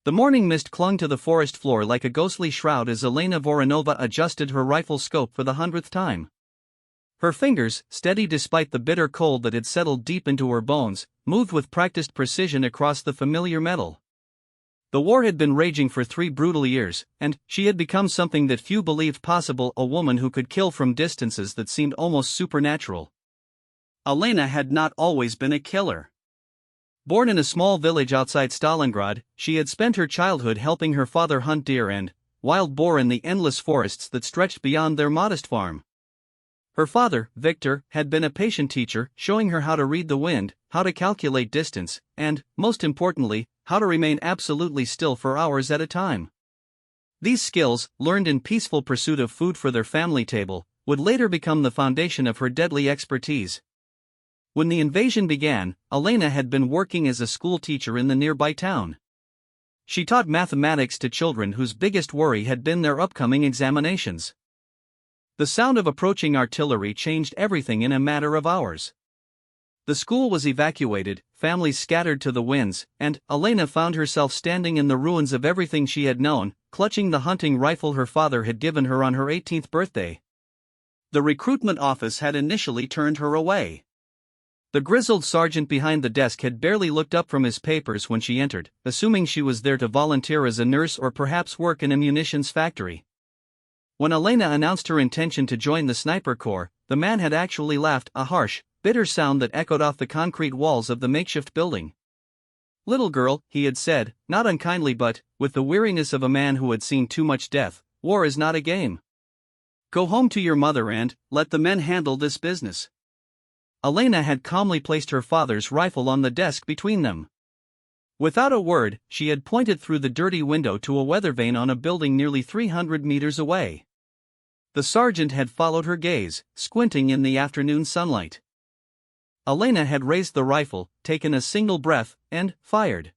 The morning mist clung to the forest floor like a ghostly shroud as Elena Voronova adjusted her rifle scope for the 100th time. Her fingers, steady despite the bitter cold that had settled deep into her bones, moved with practiced precision across the familiar metal. The war had been raging for 3 brutal years, and she had become something that few believed possible, a woman who could kill from distances that seemed almost supernatural. Elena had not always been a killer. Born in a small village outside Stalingrad, she had spent her childhood helping her father hunt deer and wild boar in the endless forests that stretched beyond their modest farm. Her father, Victor, had been a patient teacher, showing her how to read the wind, how to calculate distance, and, most importantly, how to remain absolutely still for hours at a time. These skills, learned in peaceful pursuit of food for their family table, would later become the foundation of her deadly expertise. When the invasion began, Elena had been working as a school teacher in the nearby town. She taught mathematics to children whose biggest worry had been their upcoming examinations. The sound of approaching artillery changed everything in a matter of hours. The school was evacuated, families scattered to the winds, and Elena found herself standing in the ruins of everything she had known, clutching the hunting rifle her father had given her on her 18th birthday. The recruitment office had initially turned her away. The grizzled sergeant behind the desk had barely looked up from his papers when she entered, assuming she was there to volunteer as a nurse or perhaps work in a munitions factory. When Elena announced her intention to join the Sniper Corps, the man had actually laughed, a harsh, bitter sound that echoed off the concrete walls of the makeshift building. "Little girl," he had said, not unkindly but with the weariness of a man who had seen too much death, "war is not a game. Go home to your mother and let the men handle this business." Elena had calmly placed her father's rifle on the desk between them. Without a word, she had pointed through the dirty window to a weather vane on a building nearly 300 meters away. The sergeant had followed her gaze, squinting in the afternoon sunlight. Elena had raised the rifle, taken a single breath, and fired.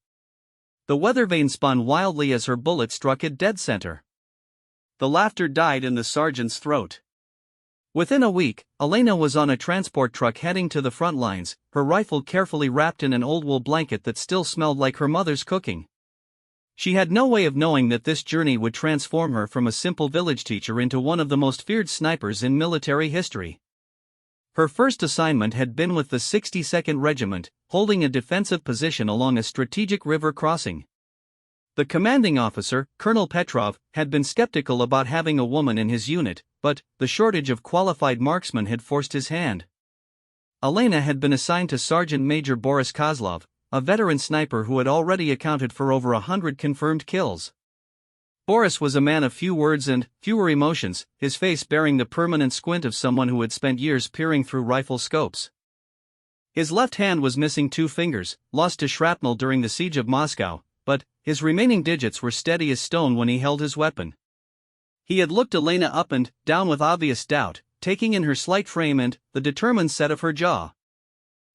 The weather vane spun wildly as her bullet struck it dead center. The laughter died in the sergeant's throat. Within a week, Elena was on a transport truck heading to the front lines, her rifle carefully wrapped in an old wool blanket that still smelled like her mother's cooking. She had no way of knowing that this journey would transform her from a simple village teacher into one of the most feared snipers in military history. Her first assignment had been with the 62nd Regiment, holding a defensive position along a strategic river crossing. The commanding officer, Colonel Petrov, had been skeptical about having a woman in his unit, but the shortage of qualified marksmen had forced his hand. Elena had been assigned to Sergeant Major Boris Kozlov, a veteran sniper who had already accounted for over 100 confirmed kills. Boris was a man of few words and fewer emotions, his face bearing the permanent squint of someone who had spent years peering through rifle scopes. His left hand was missing 2 fingers, lost to shrapnel during the siege of Moscow, but his remaining digits were steady as stone when he held his weapon. He had looked Elena up and down with obvious doubt, taking in her slight frame and the determined set of her jaw.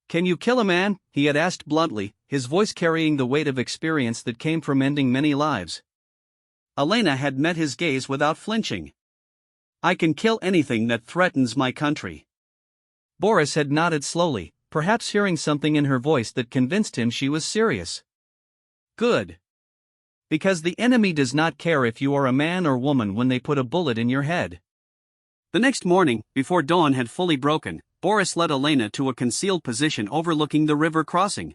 "Can you kill a man?" he had asked bluntly, his voice carrying the weight of experience that came from ending many lives. Elena had met his gaze without flinching. "I can kill anything that threatens my country." Boris had nodded slowly, perhaps hearing something in her voice that convinced him she was serious. "Good. Because the enemy does not care if you are a man or woman when they put a bullet in your head." The next morning, before dawn had fully broken, Boris led Elena to a concealed position overlooking the river crossing.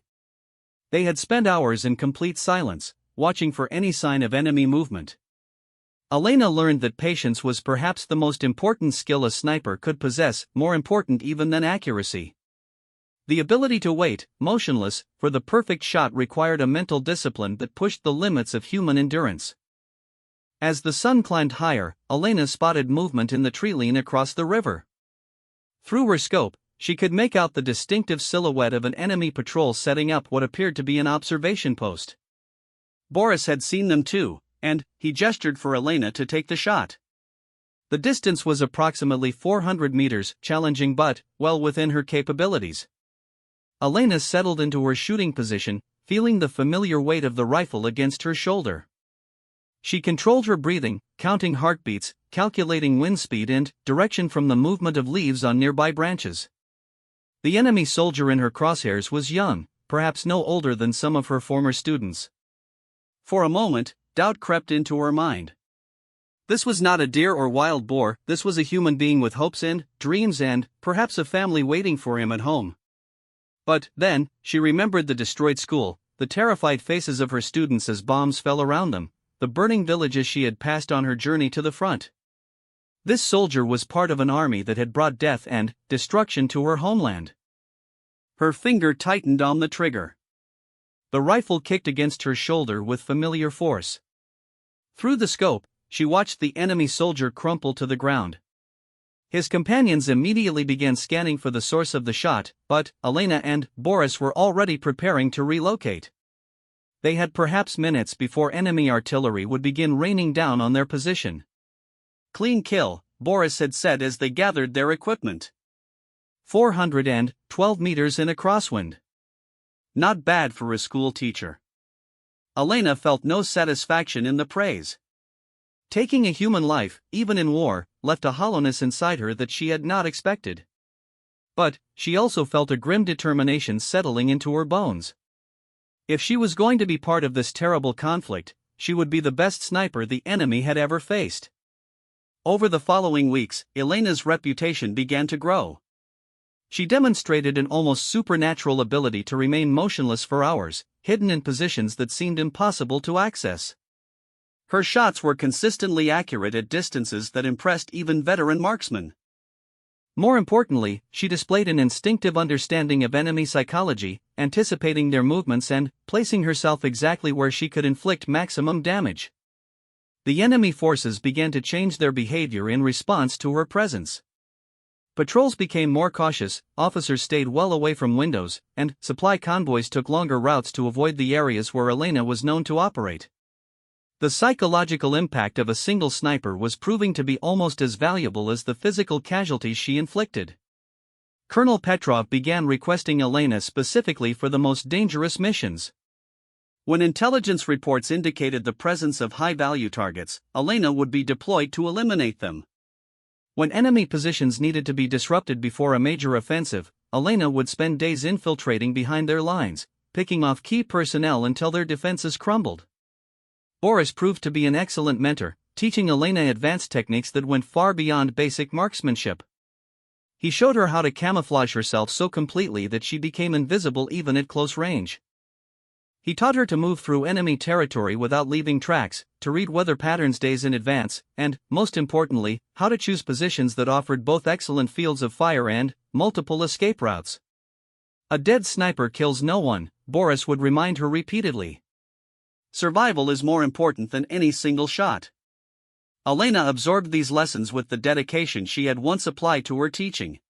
They had spent hours in complete silence, watching for any sign of enemy movement. Elena learned that patience was perhaps the most important skill a sniper could possess, more important even than accuracy. The ability to wait, motionless, for the perfect shot required a mental discipline that pushed the limits of human endurance. As the sun climbed higher, Elena spotted movement in the tree line across the river. Through her scope, she could make out the distinctive silhouette of an enemy patrol setting up what appeared to be an observation post. Boris had seen them too, and he gestured for Elena to take the shot. The distance was approximately 400 meters, challenging but well within her capabilities. Elena settled into her shooting position, feeling the familiar weight of the rifle against her shoulder. She controlled her breathing, counting heartbeats, calculating wind speed and direction from the movement of leaves on nearby branches. The enemy soldier in her crosshairs was young, perhaps no older than some of her former students. For a moment, doubt crept into her mind. This was not a deer or wild boar, this was a human being with hopes and dreams and, perhaps, a family waiting for him at home. But, then, she remembered the destroyed school, the terrified faces of her students as bombs fell around them, the burning villages she had passed on her journey to the front. This soldier was part of an army that had brought death and destruction to her homeland. Her finger tightened on the trigger. The rifle kicked against her shoulder with familiar force. Through the scope, she watched the enemy soldier crumple to the ground. His companions immediately began scanning for the source of the shot, but Elena and Boris were already preparing to relocate. They had perhaps minutes before enemy artillery would begin raining down on their position. "Clean kill," Boris had said as they gathered their equipment. 412 meters in a crosswind. Not bad for a school teacher. Elena felt no satisfaction in the praise. Taking a human life, even in war, left a hollowness inside her that she had not expected. But she also felt a grim determination settling into her bones. If she was going to be part of this terrible conflict, she would be the best sniper the enemy had ever faced. Over the following weeks, Elena's reputation began to grow. She demonstrated an almost supernatural ability to remain motionless for hours, hidden in positions that seemed impossible to access. Her shots were consistently accurate at distances that impressed even veteran marksmen. More importantly, she displayed an instinctive understanding of enemy psychology, anticipating their movements and placing herself exactly where she could inflict maximum damage. The enemy forces began to change their behavior in response to her presence. Patrols became more cautious, officers stayed well away from windows, and supply convoys took longer routes to avoid the areas where Elena was known to operate. The psychological impact of a single sniper was proving to be almost as valuable as the physical casualties she inflicted. Colonel Petrov began requesting Elena specifically for the most dangerous missions. When intelligence reports indicated the presence of high-value targets, Elena would be deployed to eliminate them. When enemy positions needed to be disrupted before a major offensive, Elena would spend days infiltrating behind their lines, picking off key personnel until their defenses crumbled. Boris proved to be an excellent mentor, teaching Elena advanced techniques that went far beyond basic marksmanship. He showed her how to camouflage herself so completely that she became invisible even at close range. He taught her to move through enemy territory without leaving tracks, to read weather patterns days in advance, and, most importantly, how to choose positions that offered both excellent fields of fire and multiple escape routes. "A dead sniper kills no one," Boris would remind her repeatedly. "Survival is more important than any single shot." Elena absorbed these lessons with the dedication she had once applied to her teaching.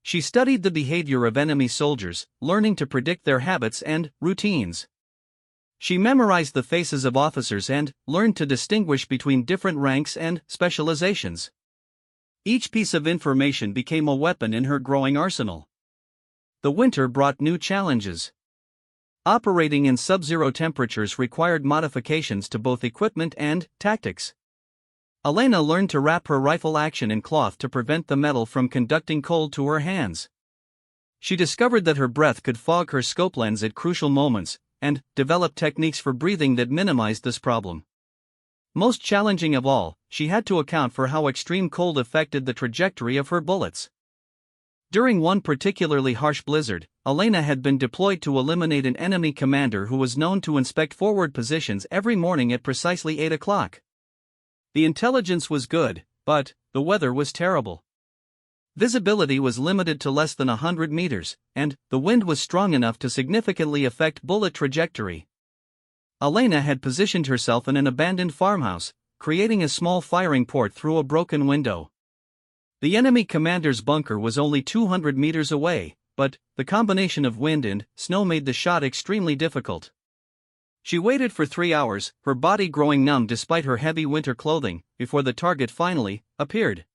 She studied the behavior of enemy soldiers, learning to predict their habits and routines. She memorized the faces of officers and learned to distinguish between different ranks and specializations. Each piece of information became a weapon in her growing arsenal. The winter brought new challenges. Operating in sub-zero temperatures required modifications to both equipment and tactics. Elena learned to wrap her rifle action in cloth to prevent the metal from conducting cold to her hands. She discovered that her breath could fog her scope lens at crucial moments, and developed techniques for breathing that minimized this problem. Most challenging of all, she had to account for how extreme cold affected the trajectory of her bullets. During one particularly harsh blizzard, Elena had been deployed to eliminate an enemy commander who was known to inspect forward positions every morning at precisely 8 o'clock. The intelligence was good, but the weather was terrible. Visibility was limited to less than 100 meters, and the wind was strong enough to significantly affect bullet trajectory. Elena had positioned herself in an abandoned farmhouse, creating a small firing port through a broken window. The enemy commander's bunker was only 200 meters away, but the combination of wind and snow made the shot extremely difficult. She waited for 3 hours, her body growing numb despite her heavy winter clothing, before the target finally appeared.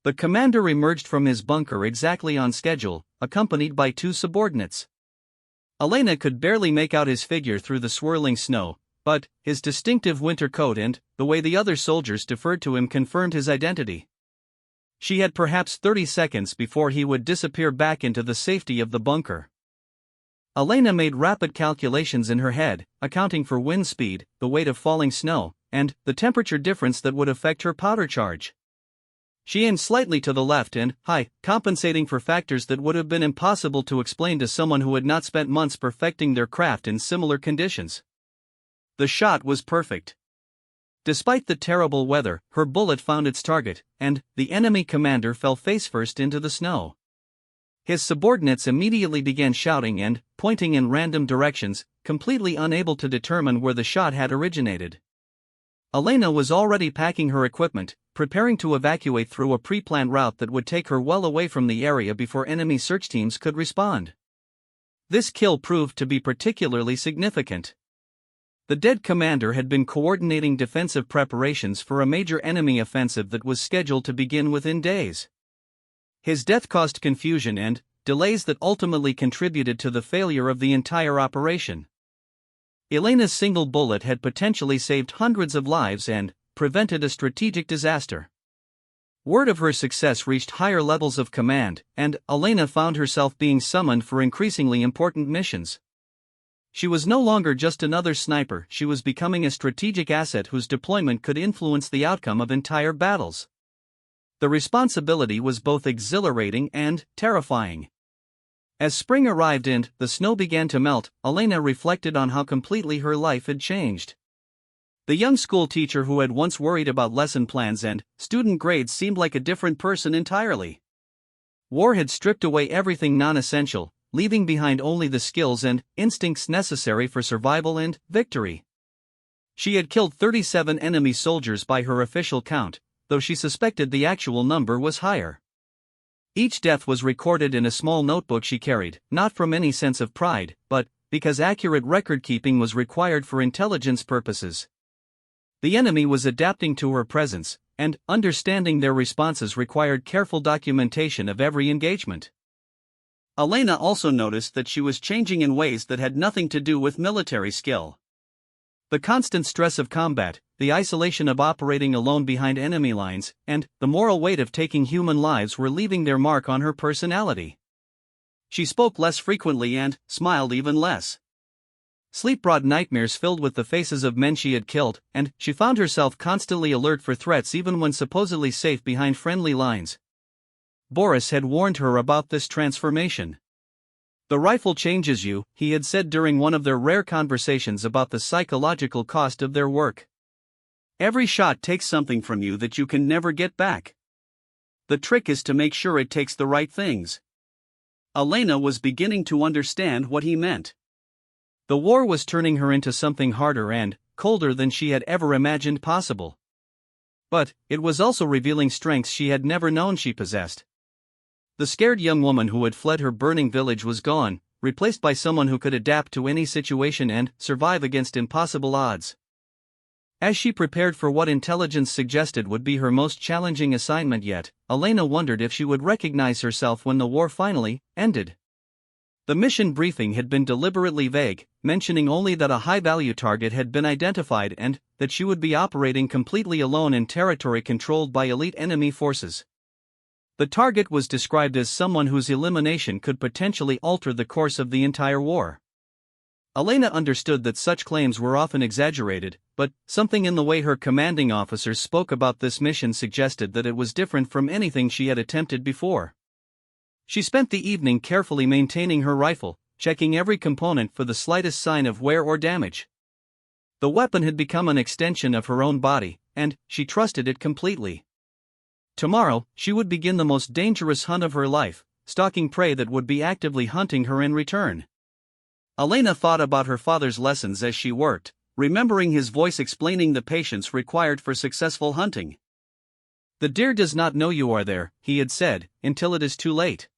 The commander emerged from his bunker exactly on schedule, accompanied by 2 subordinates. Elena could barely make out his figure through the swirling snow, but his distinctive winter coat and the way the other soldiers deferred to him confirmed his identity. She had perhaps 30 seconds before he would disappear back into the safety of the bunker. Elena made rapid calculations in her head, accounting for wind speed, the weight of falling snow, and the temperature difference that would affect her powder charge. She aimed slightly to the left and high, compensating for factors that would have been impossible to explain to someone who had not spent months perfecting their craft in similar conditions. The shot was perfect. Despite the terrible weather, her bullet found its target, and the enemy commander fell face-first into the snow. His subordinates immediately began shouting and pointing in random directions, completely unable to determine where the shot had originated. Elena was already packing her equipment, preparing to evacuate through a pre-planned route that would take her well away from the area before enemy search teams could respond. This kill proved to be particularly significant. The dead commander had been coordinating defensive preparations for a major enemy offensive that was scheduled to begin within days. His death caused confusion and delays that ultimately contributed to the failure of the entire operation. Elena's single bullet had potentially saved hundreds of lives and prevented a strategic disaster. Word of her success reached higher levels of command, and Elena found herself being summoned for increasingly important missions. She was no longer just another sniper, she was becoming a strategic asset whose deployment could influence the outcome of entire battles. The responsibility was both exhilarating and terrifying. As spring arrived and the snow began to melt, Elena reflected on how completely her life had changed. The young school teacher who had once worried about lesson plans and student grades seemed like a different person entirely. War had stripped away everything non-essential, leaving behind only the skills and instincts necessary for survival and victory. She had killed 37 enemy soldiers by her official count, though she suspected the actual number was higher. Each death was recorded in a small notebook she carried, not from any sense of pride, but because accurate record-keeping was required for intelligence purposes. The enemy was adapting to her presence, and understanding their responses required careful documentation of every engagement. Elena also noticed that she was changing in ways that had nothing to do with military skill. The constant stress of combat, the isolation of operating alone behind enemy lines, and the moral weight of taking human lives were leaving their mark on her personality. She spoke less frequently and smiled even less. Sleep brought nightmares filled with the faces of men she had killed, and she found herself constantly alert for threats even when supposedly safe behind friendly lines. Boris had warned her about this transformation. "The rifle changes you," he had said during one of their rare conversations about the psychological cost of their work. "Every shot takes something from you that you can never get back. The trick is to make sure it takes the right things." Elena was beginning to understand what he meant. The war was turning her into something harder and colder than she had ever imagined possible. But it was also revealing strengths she had never known she possessed. The scared young woman who had fled her burning village was gone, replaced by someone who could adapt to any situation and survive against impossible odds. As she prepared for what intelligence suggested would be her most challenging assignment yet, Elena wondered if she would recognize herself when the war finally ended. The mission briefing had been deliberately vague, mentioning only that a high-value target had been identified and that she would be operating completely alone in territory controlled by elite enemy forces. The target was described as someone whose elimination could potentially alter the course of the entire war. Elena understood that such claims were often exaggerated, but something in the way her commanding officers spoke about this mission suggested that it was different from anything she had attempted before. She spent the evening carefully maintaining her rifle, checking every component for the slightest sign of wear or damage. The weapon had become an extension of her own body, and she trusted it completely. Tomorrow, she would begin the most dangerous hunt of her life, stalking prey that would be actively hunting her in return. Elena thought about her father's lessons as she worked, remembering his voice explaining the patience required for successful hunting. "The deer does not know you are there," he had said, "until it is too late."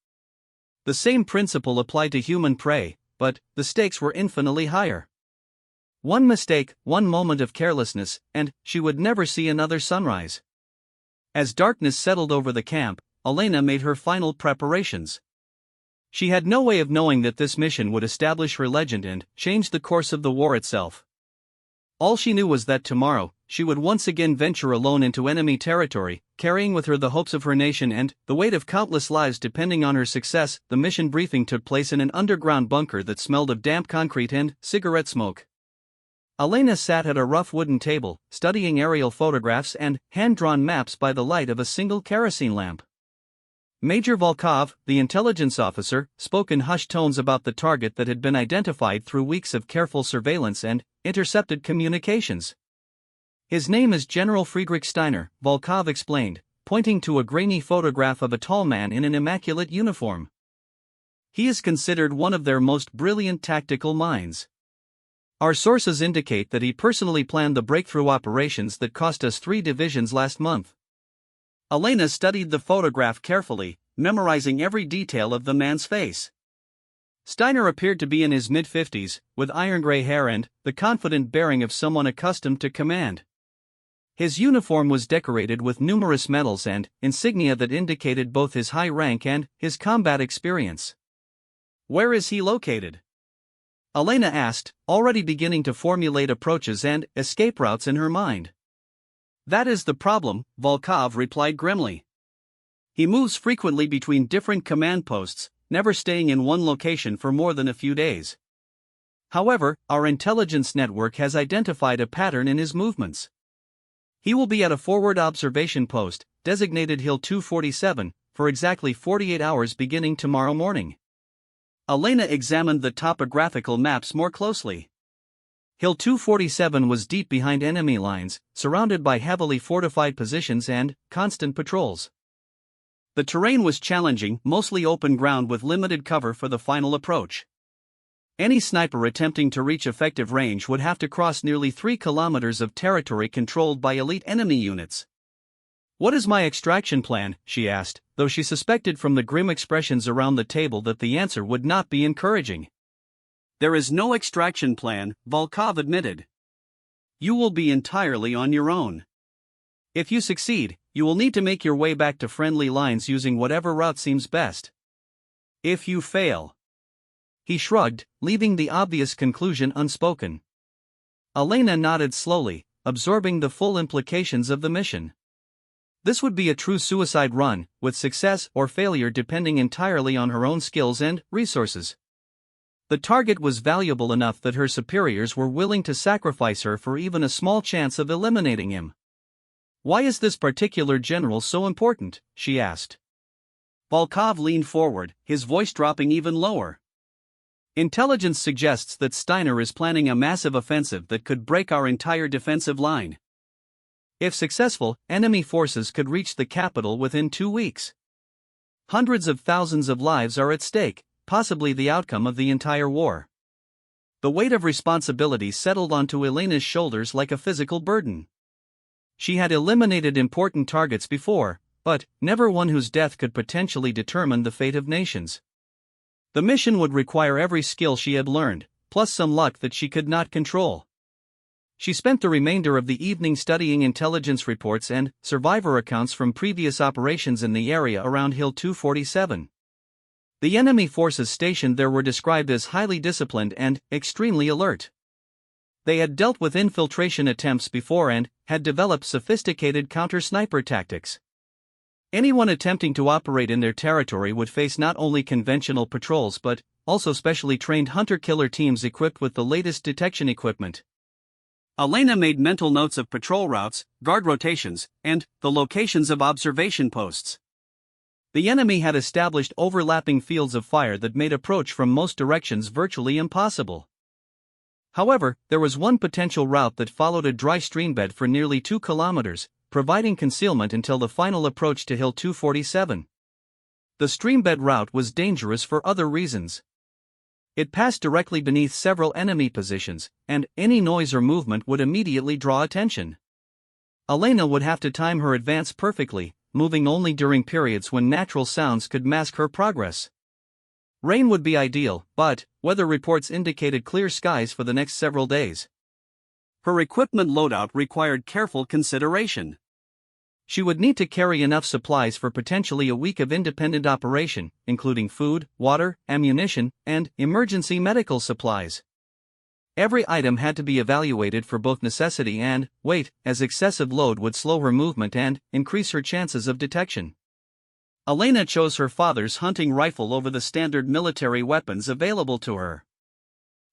The same principle applied to human prey, but the stakes were infinitely higher. One mistake, one moment of carelessness, and she would never see another sunrise. As darkness settled over the camp, Elena made her final preparations. She had no way of knowing that this mission would establish her legend and change the course of the war itself. All she knew was that tomorrow, she would once again venture alone into enemy territory, carrying with her the hopes of her nation and the weight of countless lives depending on her success. The mission briefing took place in an underground bunker that smelled of damp concrete and cigarette smoke. Elena sat at a rough wooden table, studying aerial photographs and hand-drawn maps by the light of a single kerosene lamp. Major Volkov, the intelligence officer, spoke in hushed tones about the target that had been identified through weeks of careful surveillance and intercepted communications. "His name is General Friedrich Steiner," Volkov explained, pointing to a grainy photograph of a tall man in an immaculate uniform. "He is considered one of their most brilliant tactical minds. Our sources indicate that he personally planned the breakthrough operations that cost us 3 divisions last month." Elena studied the photograph carefully, memorizing every detail of the man's face. Steiner appeared to be in his mid-50s, with iron-gray hair and the confident bearing of someone accustomed to command. His uniform was decorated with numerous medals and insignia that indicated both his high rank and his combat experience. "Where is he located?" Elena asked, already beginning to formulate approaches and escape routes in her mind. "That is the problem," Volkov replied grimly. "He moves frequently between different command posts, never staying in one location for more than a few days. However, our intelligence network has identified a pattern in his movements. He will be at a forward observation post, designated Hill 247, for exactly 48 hours beginning tomorrow morning." Elena examined the topographical maps more closely. Hill 247 was deep behind enemy lines, surrounded by heavily fortified positions and constant patrols. The terrain was challenging, mostly open ground with limited cover for the final approach. Any sniper attempting to reach effective range would have to cross nearly 3 kilometers of territory controlled by elite enemy units. "What is my extraction plan?" she asked, though she suspected from the grim expressions around the table that the answer would not be encouraging. "There is no extraction plan," Volkov admitted. "You will be entirely on your own. If you succeed, you will need to make your way back to friendly lines using whatever route seems best. If you fail..." He shrugged, leaving the obvious conclusion unspoken. Elena nodded slowly, absorbing the full implications of the mission. This would be a true suicide run, with success or failure depending entirely on her own skills and resources. The target was valuable enough that her superiors were willing to sacrifice her for even a small chance of eliminating him. "Why is this particular general so important?" she asked. Volkov leaned forward, his voice dropping even lower. "Intelligence suggests that Steiner is planning a massive offensive that could break our entire defensive line. If successful, enemy forces could reach the capital within 2 weeks. Hundreds of thousands of lives are at stake, possibly the outcome of the entire war." The weight of responsibility settled onto Elena's shoulders like a physical burden. She had eliminated important targets before, but never one whose death could potentially determine the fate of nations. The mission would require every skill she had learned, plus some luck that she could not control. She spent the remainder of the evening studying intelligence reports and survivor accounts from previous operations in the area around Hill 247. The enemy forces stationed there were described as highly disciplined and extremely alert. They had dealt with infiltration attempts before and had developed sophisticated counter-sniper tactics. Anyone attempting to operate in their territory would face not only conventional patrols but also specially trained hunter-killer teams equipped with the latest detection equipment. Elena made mental notes of patrol routes, guard rotations, and the locations of observation posts. The enemy had established overlapping fields of fire that made approach from most directions virtually impossible. However, there was one potential route that followed a dry streambed for nearly 2 kilometers, providing concealment until the final approach to Hill 247. The streambed route was dangerous for other reasons. It passed directly beneath several enemy positions, and any noise or movement would immediately draw attention. Elena would have to time her advance perfectly, moving only during periods when natural sounds could mask her progress. Rain would be ideal, but weather reports indicated clear skies for the next several days. Her equipment loadout required careful consideration. She would need to carry enough supplies for potentially a week of independent operation, including food, water, ammunition, and emergency medical supplies. Every item had to be evaluated for both necessity and weight, as excessive load would slow her movement and increase her chances of detection. Elena chose her father's hunting rifle over the standard military weapons available to her.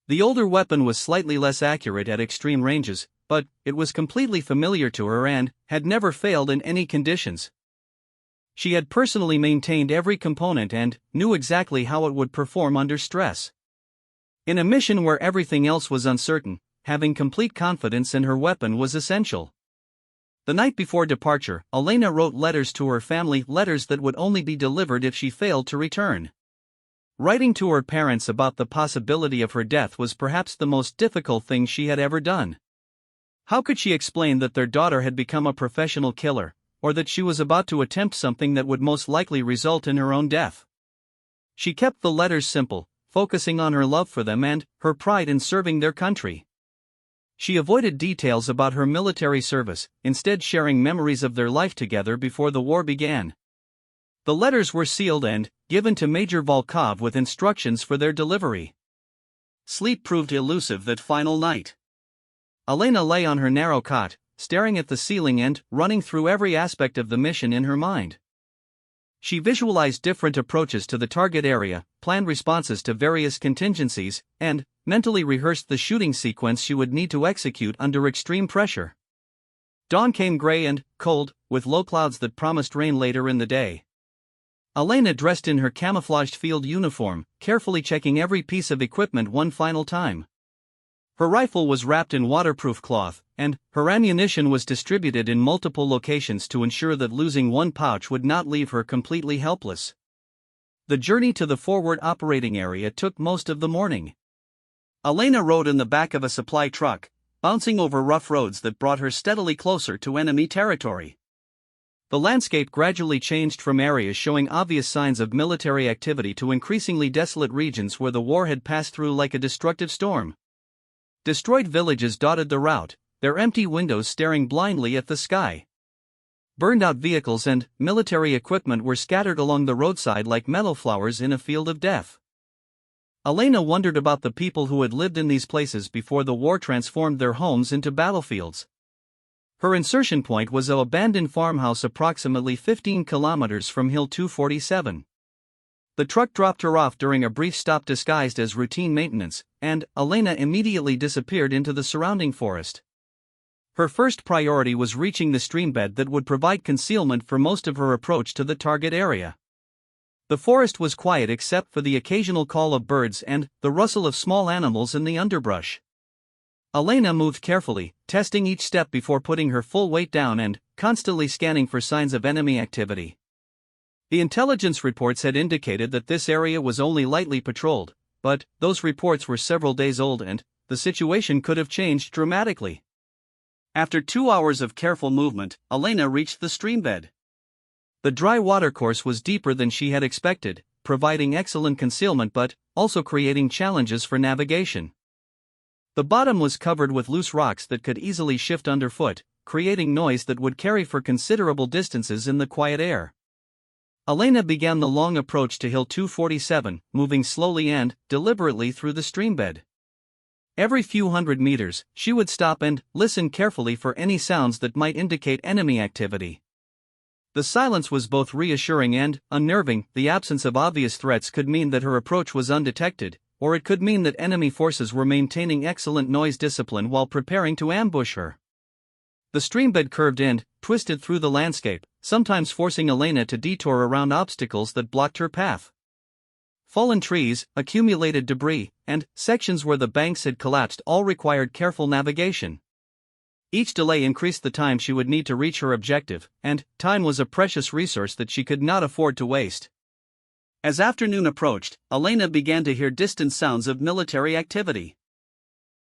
The older weapon was slightly less accurate at extreme ranges, but it was completely familiar to her and had never failed in any conditions. She had personally maintained every component and knew exactly how it would perform under stress. In a mission where everything else was uncertain, having complete confidence in her weapon was essential. The night before departure, Elena wrote letters to her family, letters that would only be delivered if she failed to return. Writing to her parents about the possibility of her death was perhaps the most difficult thing she had ever done. How could she explain that their daughter had become a professional killer, or that she was about to attempt something that would most likely result in her own death? She kept the letters simple, focusing on her love for them and her pride in serving their country. She avoided details about her military service, instead sharing memories of their life together before the war began. The letters were sealed and given to Major Volkov with instructions for their delivery. Sleep proved elusive that final night. Elena lay on her narrow cot, staring at the ceiling and running through every aspect of the mission in her mind. She visualized different approaches to the target area, planned responses to various contingencies, and mentally rehearsed the shooting sequence she would need to execute under extreme pressure. Dawn came gray and cold, with low clouds that promised rain later in the day. Elena dressed in her camouflaged field uniform, carefully checking every piece of equipment one final time. Her rifle was wrapped in waterproof cloth, and her ammunition was distributed in multiple locations to ensure that losing one pouch would not leave her completely helpless. The journey to the forward operating area took most of the morning. Elena rode in the back of a supply truck, bouncing over rough roads that brought her steadily closer to enemy territory. The landscape gradually changed from areas showing obvious signs of military activity to increasingly desolate regions where the war had passed through like a destructive storm. Destroyed villages dotted the route, their empty windows staring blindly at the sky. Burned-out vehicles and military equipment were scattered along the roadside like meadow flowers in a field of death. Elena wondered about the people who had lived in these places before the war transformed their homes into battlefields. Her insertion point was an abandoned farmhouse approximately 15 kilometers from Hill 247. The truck dropped her off during a brief stop disguised as routine maintenance, and Elena immediately disappeared into the surrounding forest. Her first priority was reaching the streambed that would provide concealment for most of her approach to the target area. The forest was quiet except for the occasional call of birds and the rustle of small animals in the underbrush. Elena moved carefully, testing each step before putting her full weight down and constantly scanning for signs of enemy activity. The intelligence reports had indicated that this area was only lightly patrolled, but those reports were several days old and the situation could have changed dramatically. After 2 hours of careful movement, Elena reached the streambed. The dry watercourse was deeper than she had expected, providing excellent concealment but also creating challenges for navigation. The bottom was covered with loose rocks that could easily shift underfoot, creating noise that would carry for considerable distances in the quiet air. Elena began the long approach to Hill 247, moving slowly and deliberately through the streambed. Every few hundred meters, she would stop and listen carefully for any sounds that might indicate enemy activity. The silence was both reassuring and unnerving. The absence of obvious threats could mean that her approach was undetected, or it could mean that enemy forces were maintaining excellent noise discipline while preparing to ambush her. The streambed curved and twisted through the landscape, sometimes forcing Elena to detour around obstacles that blocked her path. Fallen trees, accumulated debris, and sections where the banks had collapsed all required careful navigation. Each delay increased the time she would need to reach her objective, and time was a precious resource that she could not afford to waste. As afternoon approached, Elena began to hear distant sounds of military activity.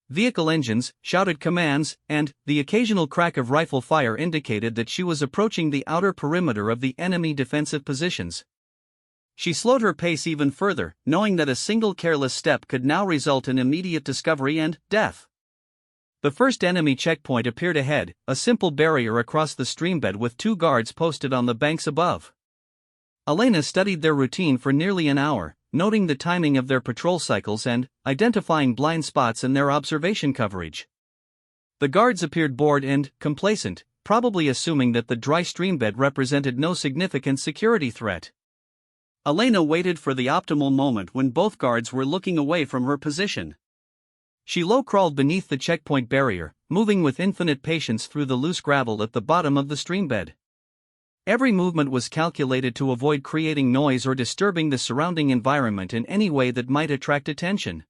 Vehicle engines, shouted commands, and the occasional crack of rifle fire indicated that she was approaching the outer perimeter of the enemy defensive positions. She slowed her pace even further, knowing that a single careless step could now result in immediate discovery and death. The first enemy checkpoint appeared ahead, a simple barrier across the streambed with 2 guards posted on the banks above. Elena studied their routine for nearly an hour, noting the timing of their patrol cycles and identifying blind spots in their observation coverage. The guards appeared bored and complacent, probably assuming that the dry streambed represented no significant security threat. Elena waited for the optimal moment when both guards were looking away from her position. She low-crawled beneath the checkpoint barrier, moving with infinite patience through the loose gravel at the bottom of the streambed. Every movement was calculated to avoid creating noise or disturbing the surrounding environment in any way that might attract attention.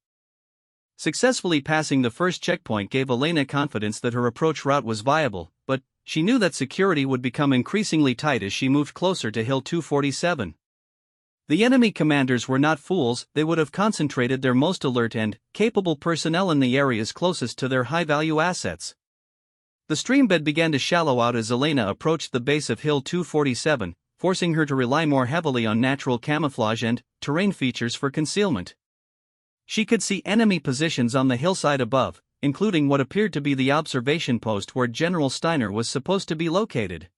Successfully passing the first checkpoint gave Elena confidence that her approach route was viable, but she knew that security would become increasingly tight as she moved closer to Hill 247. The enemy commanders were not fools. They would have concentrated their most alert and capable personnel in the areas closest to their high-value assets. The streambed began to shallow out as Elena approached the base of Hill 247, forcing her to rely more heavily on natural camouflage and terrain features for concealment. She could see enemy positions on the hillside above, including what appeared to be the observation post where General Steiner was supposed to be located.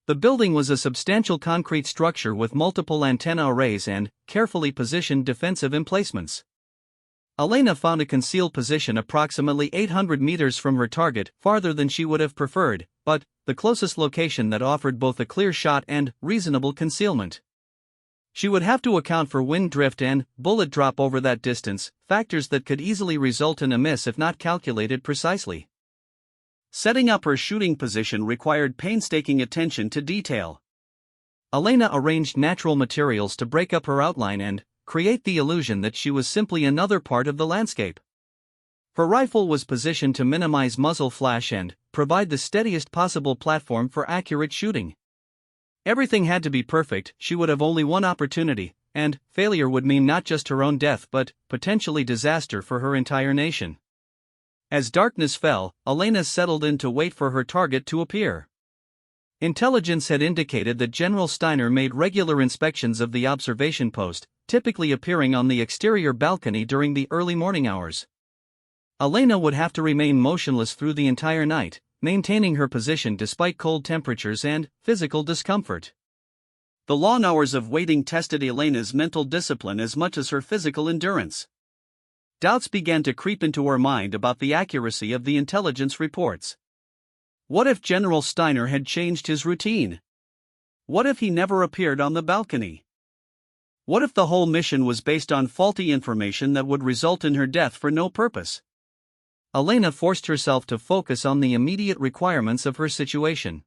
The building was a substantial concrete structure with multiple antenna arrays and carefully positioned defensive emplacements. Elena found a concealed position approximately 800 meters from her target, farther than she would have preferred, but the closest location that offered both a clear shot and reasonable concealment. She would have to account for wind drift and bullet drop over that distance, factors that could easily result in a miss if not calculated precisely. Setting up her shooting position required painstaking attention to detail. Elena arranged natural materials to break up her outline and create the illusion that she was simply another part of the landscape. Her rifle was positioned to minimize muzzle flash and provide the steadiest possible platform for accurate shooting. Everything had to be perfect. She would have only one opportunity, and failure would mean not just her own death but potentially disaster for her entire nation. As darkness fell, Elena settled in to wait for her target to appear. Intelligence had indicated that General Steiner made regular inspections of the observation post, typically appearing on the exterior balcony during the early morning hours. Elena would have to remain motionless through the entire night, maintaining her position despite cold temperatures and physical discomfort. The long hours of waiting tested Elena's mental discipline as much as her physical endurance. Doubts began to creep into her mind about the accuracy of the intelligence reports. What if General Steiner had changed his routine? What if he never appeared on the balcony? What if the whole mission was based on faulty information that would result in her death for no purpose? Elena forced herself to focus on the immediate requirements of her situation.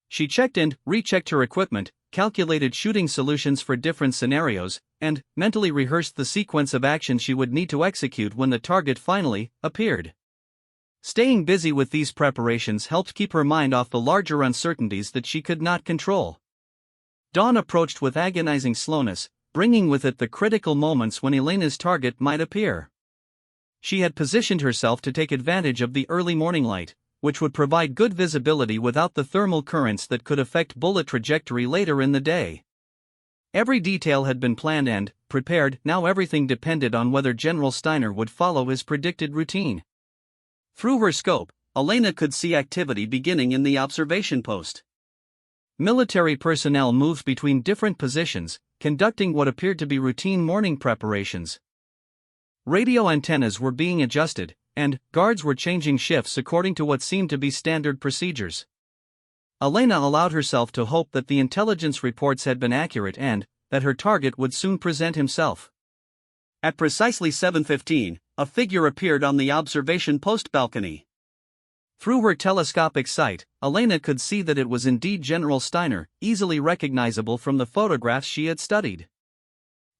She checked and rechecked her equipment, calculated shooting solutions for different scenarios, and mentally rehearsed the sequence of action she would need to execute when the target finally appeared. Staying busy with these preparations helped keep her mind off the larger uncertainties that she could not control. Dawn approached with agonizing slowness, bringing with it the critical moments when Elena's target might appear. She had positioned herself to take advantage of the early morning light, which would provide good visibility without the thermal currents that could affect bullet trajectory later in the day. Every detail had been planned and prepared. Now everything depended on whether General Steiner would follow his predicted routine. Through her scope, Elena could see activity beginning in the observation post. Military personnel moved between different positions, conducting what appeared to be routine morning preparations. Radio antennas were being adjusted, and guards were changing shifts according to what seemed to be standard procedures. Elena allowed herself to hope that the intelligence reports had been accurate and that her target would soon present himself. At precisely 7:15, a figure appeared on the observation post balcony. Through her telescopic sight, Elena could see that it was indeed General Steiner, easily recognizable from the photographs she had studied.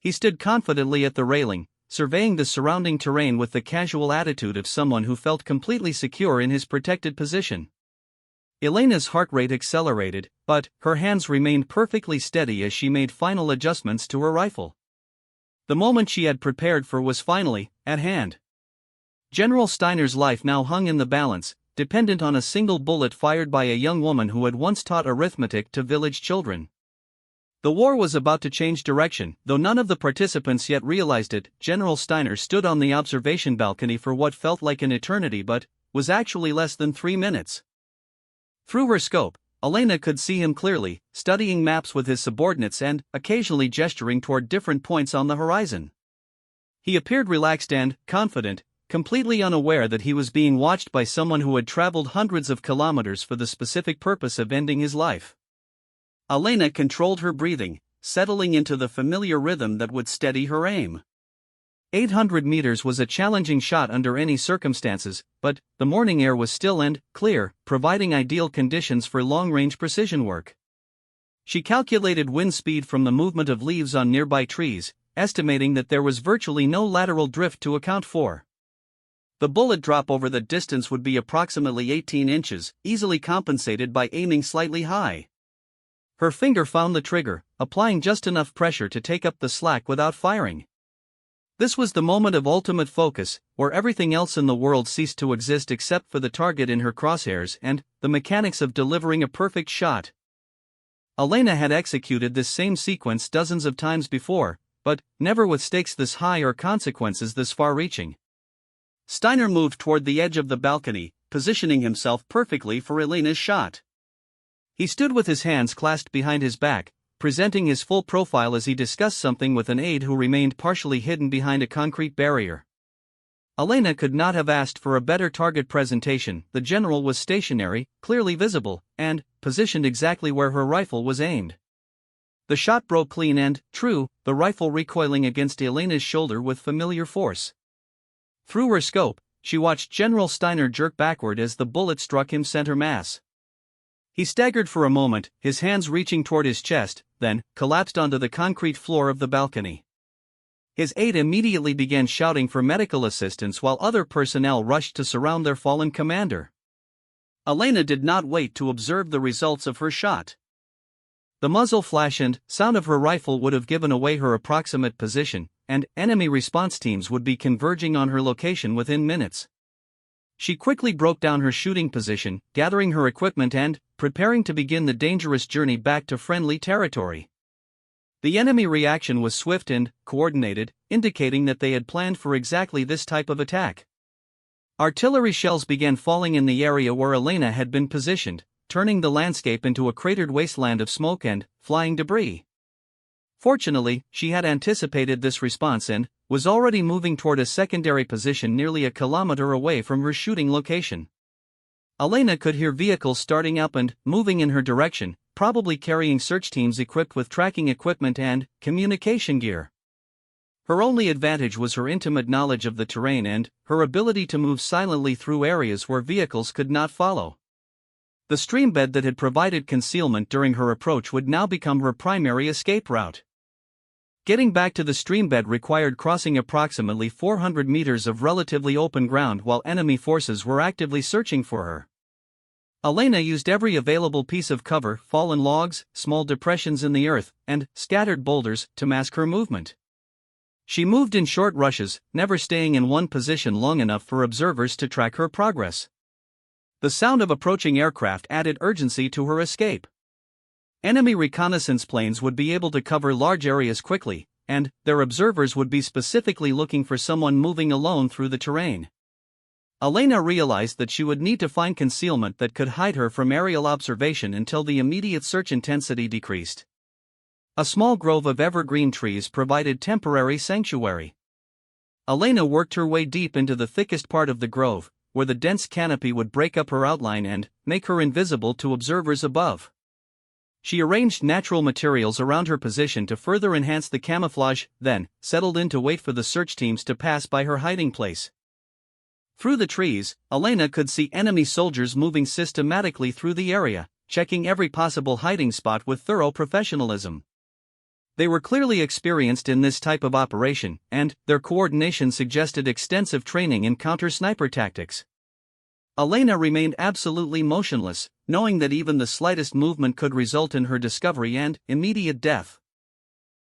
He stood confidently at the railing, surveying the surrounding terrain with the casual attitude of someone who felt completely secure in his protected position. Elena's heart rate accelerated, but her hands remained perfectly steady as she made final adjustments to her rifle. The moment she had prepared for was finally at hand. General Steiner's life now hung in the balance, dependent on a single bullet fired by a young woman who had once taught arithmetic to village children. The war was about to change direction, though none of the participants yet realized it. General Steiner stood on the observation balcony for what felt like an eternity but was actually less than 3 minutes. Through her scope, Elena could see him clearly, studying maps with his subordinates and occasionally gesturing toward different points on the horizon. He appeared relaxed and confident, completely unaware that he was being watched by someone who had traveled hundreds of kilometers for the specific purpose of ending his life. Elena controlled her breathing, settling into the familiar rhythm that would steady her aim. 800 meters was a challenging shot under any circumstances, but the morning air was still and clear, providing ideal conditions for long-range precision work. She calculated wind speed from the movement of leaves on nearby trees, estimating that there was virtually no lateral drift to account for. The bullet drop over the distance would be approximately 18 inches, easily compensated by aiming slightly high. Her finger found the trigger, applying just enough pressure to take up the slack without firing. This was the moment of ultimate focus, where everything else in the world ceased to exist except for the target in her crosshairs and the mechanics of delivering a perfect shot. Elena had executed this same sequence dozens of times before, but never with stakes this high or consequences this far-reaching. Steiner moved toward the edge of the balcony, positioning himself perfectly for Elena's shot. He stood with his hands clasped behind his back, presenting his full profile as he discussed something with an aide who remained partially hidden behind a concrete barrier. Elena could not have asked for a better target presentation. The general was stationary, clearly visible, and positioned exactly where her rifle was aimed. The shot broke clean and true, the rifle recoiling against Elena's shoulder with familiar force. Through her scope, she watched General Steiner jerk backward as the bullet struck him center mass. He staggered for a moment, his hands reaching toward his chest, then collapsed onto the concrete floor of the balcony. His aide immediately began shouting for medical assistance while other personnel rushed to surround their fallen commander. Elena did not wait to observe the results of her shot. The muzzle flash and sound of her rifle would have given away her approximate position, and enemy response teams would be converging on her location within minutes. She quickly broke down her shooting position, gathering her equipment and preparing to begin the dangerous journey back to friendly territory. The enemy reaction was swift and coordinated, indicating that they had planned for exactly this type of attack. Artillery shells began falling in the area where Elena had been positioned, turning the landscape into a cratered wasteland of smoke and flying debris. Fortunately, she had anticipated this response and was already moving toward a secondary position nearly a kilometer away from her shooting location. Elena could hear vehicles starting up and moving in her direction, probably carrying search teams equipped with tracking equipment and communication gear. Her only advantage was her intimate knowledge of the terrain and her ability to move silently through areas where vehicles could not follow. The stream bed that had provided concealment during her approach would now become her primary escape route. Getting back to the stream bed required crossing approximately 400 meters of relatively open ground while enemy forces were actively searching for her. Elena used every available piece of cover, fallen logs, small depressions in the earth, and scattered boulders to mask her movement. She moved in short rushes, never staying in one position long enough for observers to track her progress. The sound of approaching aircraft added urgency to her escape. Enemy reconnaissance planes would be able to cover large areas quickly, and their observers would be specifically looking for someone moving alone through the terrain. Elena realized that she would need to find concealment that could hide her from aerial observation until the immediate search intensity decreased. A small grove of evergreen trees provided temporary sanctuary. Elena worked her way deep into the thickest part of the grove, where the dense canopy would break up her outline and make her invisible to observers above. She arranged natural materials around her position to further enhance the camouflage, then settled in to wait for the search teams to pass by her hiding place. Through the trees, Elena could see enemy soldiers moving systematically through the area, checking every possible hiding spot with thorough professionalism. They were clearly experienced in this type of operation, and their coordination suggested extensive training in counter-sniper tactics. Elena remained absolutely motionless, knowing that even the slightest movement could result in her discovery and immediate death.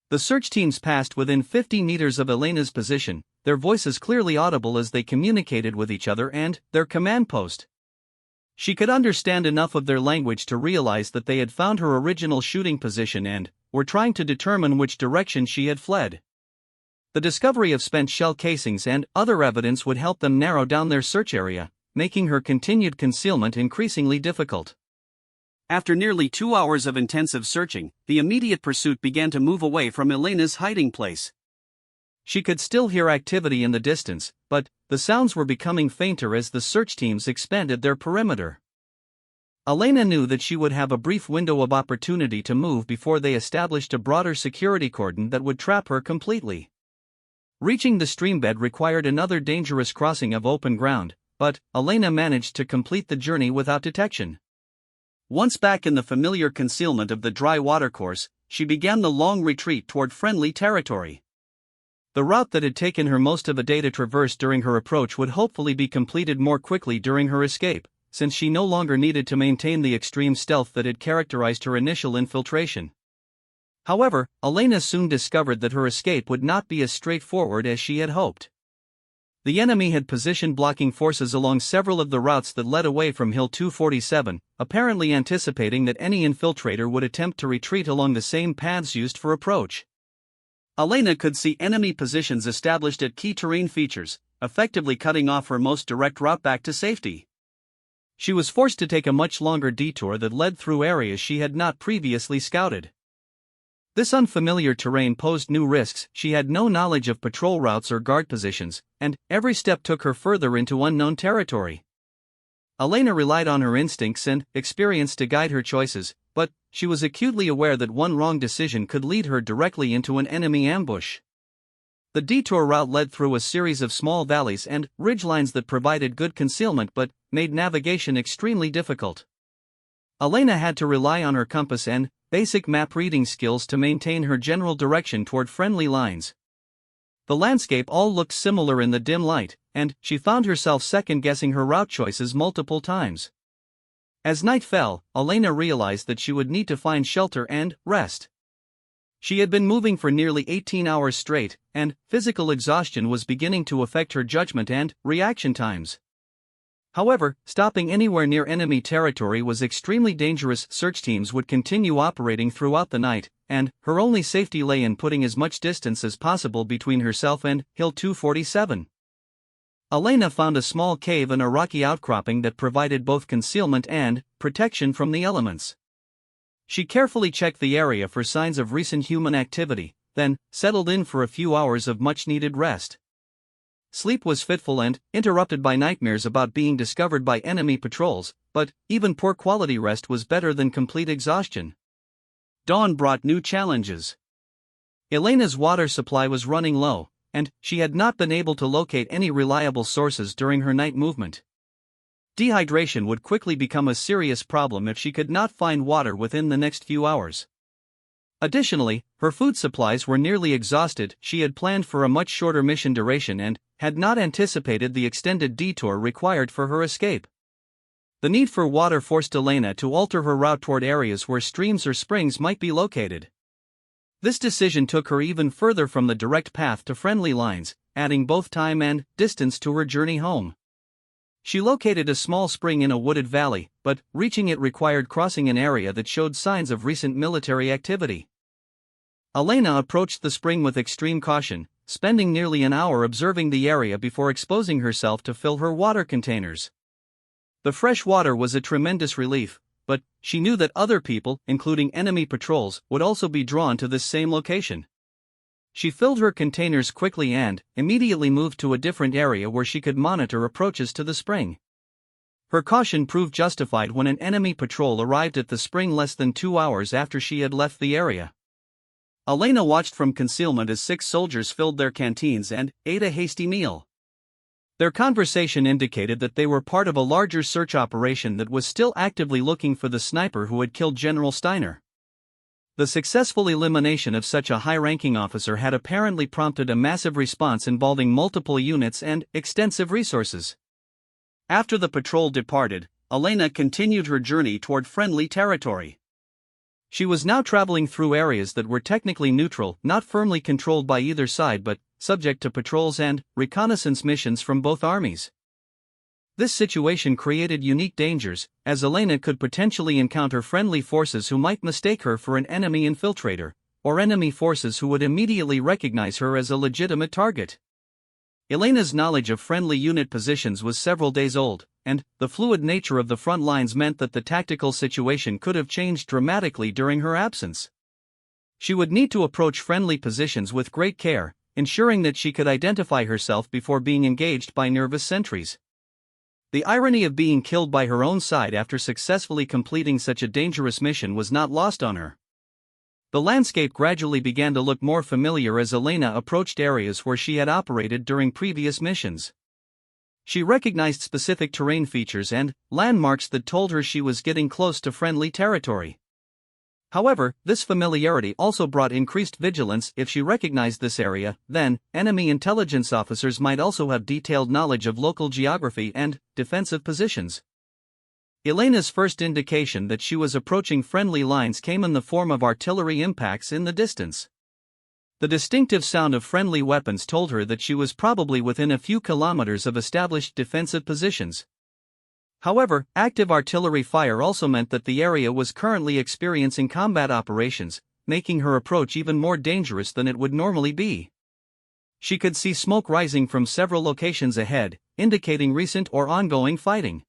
The search teams passed within 50 meters of Elena's position, their voices clearly audible as they communicated with each other and their command post. She could understand enough of their language to realize that they had found her original shooting position and were trying to determine which direction she had fled. The discovery of spent shell casings and other evidence would help them narrow down their search area, making her continued concealment increasingly difficult. After nearly 2 hours of intensive searching, the immediate pursuit began to move away from Elena's hiding place. She could still hear activity in the distance, but the sounds were becoming fainter as the search teams expanded their perimeter. Elena knew that she would have a brief window of opportunity to move before they established a broader security cordon that would trap her completely. Reaching the streambed required another dangerous crossing of open ground, but Elena managed to complete the journey without detection. Once back in the familiar concealment of the dry watercourse, she began the long retreat toward friendly territory. The route that had taken her most of a day to traverse during her approach would hopefully be completed more quickly during her escape, since she no longer needed to maintain the extreme stealth that had characterized her initial infiltration. However, Elena soon discovered that her escape would not be as straightforward as she had hoped. The enemy had positioned blocking forces along several of the routes that led away from Hill 247, apparently anticipating that any infiltrator would attempt to retreat along the same paths used for approach. Elena could see enemy positions established at key terrain features, effectively cutting off her most direct route back to safety. She was forced to take a much longer detour that led through areas she had not previously scouted. This unfamiliar terrain posed new risks. She had no knowledge of patrol routes or guard positions, and every step took her further into unknown territory. Elena relied on her instincts and experience to guide her choices, but she was acutely aware that one wrong decision could lead her directly into an enemy ambush. The detour route led through a series of small valleys and ridgelines that provided good concealment but made navigation extremely difficult. Elena had to rely on her compass and basic map reading skills to maintain her general direction toward friendly lines. The landscape all looked similar in the dim light, and she found herself second-guessing her route choices multiple times. As night fell, Elena realized that she would need to find shelter and rest. She had been moving for nearly 18 hours straight, and physical exhaustion was beginning to affect her judgment and reaction times. However, stopping anywhere near enemy territory was extremely dangerous. Search teams would continue operating throughout the night, and her only safety lay in putting as much distance as possible between herself and Hill 247. Elena found a small cave and a rocky outcropping that provided both concealment and protection from the elements. She carefully checked the area for signs of recent human activity, then settled in for a few hours of much-needed rest. Sleep was fitful and interrupted by nightmares about being discovered by enemy patrols, but even poor quality rest was better than complete exhaustion. Dawn brought new challenges. Elena's water supply was running low, and she had not been able to locate any reliable sources during her night movement. Dehydration would quickly become a serious problem if she could not find water within the next few hours. Additionally, her food supplies were nearly exhausted. She had planned for a much shorter mission duration and had not anticipated the extended detour required for her escape. The need for water forced Elena to alter her route toward areas where streams or springs might be located. This decision took her even further from the direct path to friendly lines, adding both time and distance to her journey home. She located a small spring in a wooded valley, but reaching it required crossing an area that showed signs of recent military activity. Elena approached the spring with extreme caution, spending nearly an hour observing the area before exposing herself to fill her water containers. The fresh water was a tremendous relief, but she knew that other people, including enemy patrols, would also be drawn to this same location. She filled her containers quickly and immediately moved to a different area where she could monitor approaches to the spring. Her caution proved justified when an enemy patrol arrived at the spring less than 2 hours after she had left the area. Elena watched from concealment as 6 soldiers filled their canteens and ate a hasty meal. Their conversation indicated that they were part of a larger search operation that was still actively looking for the sniper who had killed General Steiner. The successful elimination of such a high-ranking officer had apparently prompted a massive response involving multiple units and extensive resources. After the patrol departed, Elena continued her journey toward friendly territory. She was now traveling through areas that were technically neutral, not firmly controlled by either side but subject to patrols and reconnaissance missions from both armies. This situation created unique dangers, as Elena could potentially encounter friendly forces who might mistake her for an enemy infiltrator, or enemy forces who would immediately recognize her as a legitimate target. Elena's knowledge of friendly unit positions was several days old, and the fluid nature of the front lines meant that the tactical situation could have changed dramatically during her absence. She would need to approach friendly positions with great care, ensuring that she could identify herself before being engaged by nervous sentries. The irony of being killed by her own side after successfully completing such a dangerous mission was not lost on her. The landscape gradually began to look more familiar as Elena approached areas where she had operated during previous missions. She recognized specific terrain features and landmarks that told her she was getting close to friendly territory. However, this familiarity also brought increased vigilance. If she recognized this area, then enemy intelligence officers might also have detailed knowledge of local geography and defensive positions. Elena's first indication that she was approaching friendly lines came in the form of artillery impacts in the distance. The distinctive sound of friendly weapons told her that she was probably within a few kilometers of established defensive positions. However, active artillery fire also meant that the area was currently experiencing combat operations, making her approach even more dangerous than it would normally be. She could see smoke rising from several locations ahead, indicating recent or ongoing fighting.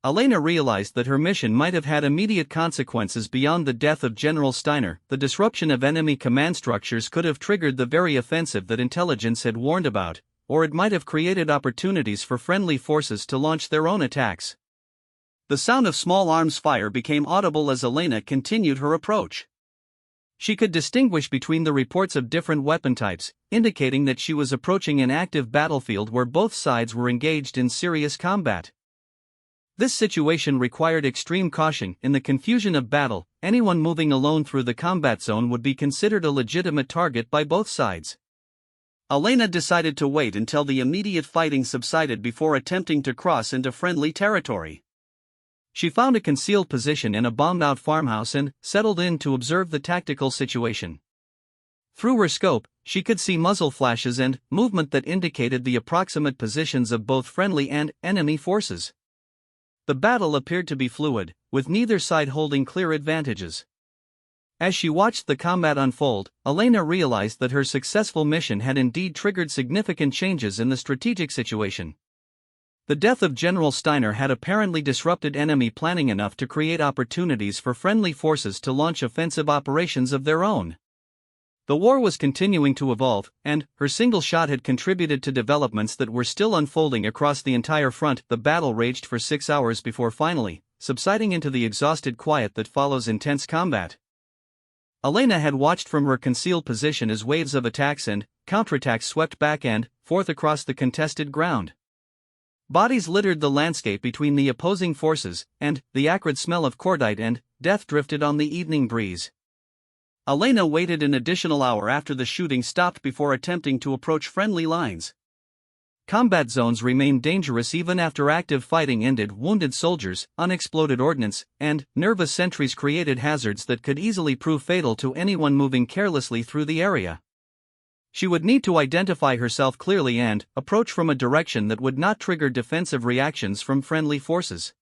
Elena realized that her mission might have had immediate consequences beyond the death of General Steiner. The disruption of enemy command structures could have triggered the very offensive that intelligence had warned about, or it might have created opportunities for friendly forces to launch their own attacks. The sound of small arms fire became audible as Elena continued her approach. She could distinguish between the reports of different weapon types, indicating that she was approaching an active battlefield where both sides were engaged in serious combat. This situation required extreme caution. In the confusion of battle, anyone moving alone through the combat zone would be considered a legitimate target by both sides. Elena decided to wait until the immediate fighting subsided before attempting to cross into friendly territory. She found a concealed position in a bombed-out farmhouse and settled in to observe the tactical situation. Through her scope, she could see muzzle flashes and movement that indicated the approximate positions of both friendly and enemy forces. The battle appeared to be fluid, with neither side holding clear advantages. As she watched the combat unfold, Elena realized that her successful mission had indeed triggered significant changes in the strategic situation. The death of General Steiner had apparently disrupted enemy planning enough to create opportunities for friendly forces to launch offensive operations of their own. The war was continuing to evolve, and her single shot had contributed to developments that were still unfolding across the entire front. The battle raged for 6 hours before finally subsiding into the exhausted quiet that follows intense combat. Elena had watched from her concealed position as waves of attacks and counterattacks swept back and forth across the contested ground. Bodies littered the landscape between the opposing forces, and the acrid smell of cordite and death drifted on the evening breeze. Elena waited an additional hour after the shooting stopped before attempting to approach friendly lines. Combat zones remained dangerous even after active fighting ended. Wounded soldiers, unexploded ordnance, and nervous sentries created hazards that could easily prove fatal to anyone moving carelessly through the area. She would need to identify herself clearly and approach from a direction that would not trigger defensive reactions from friendly forces.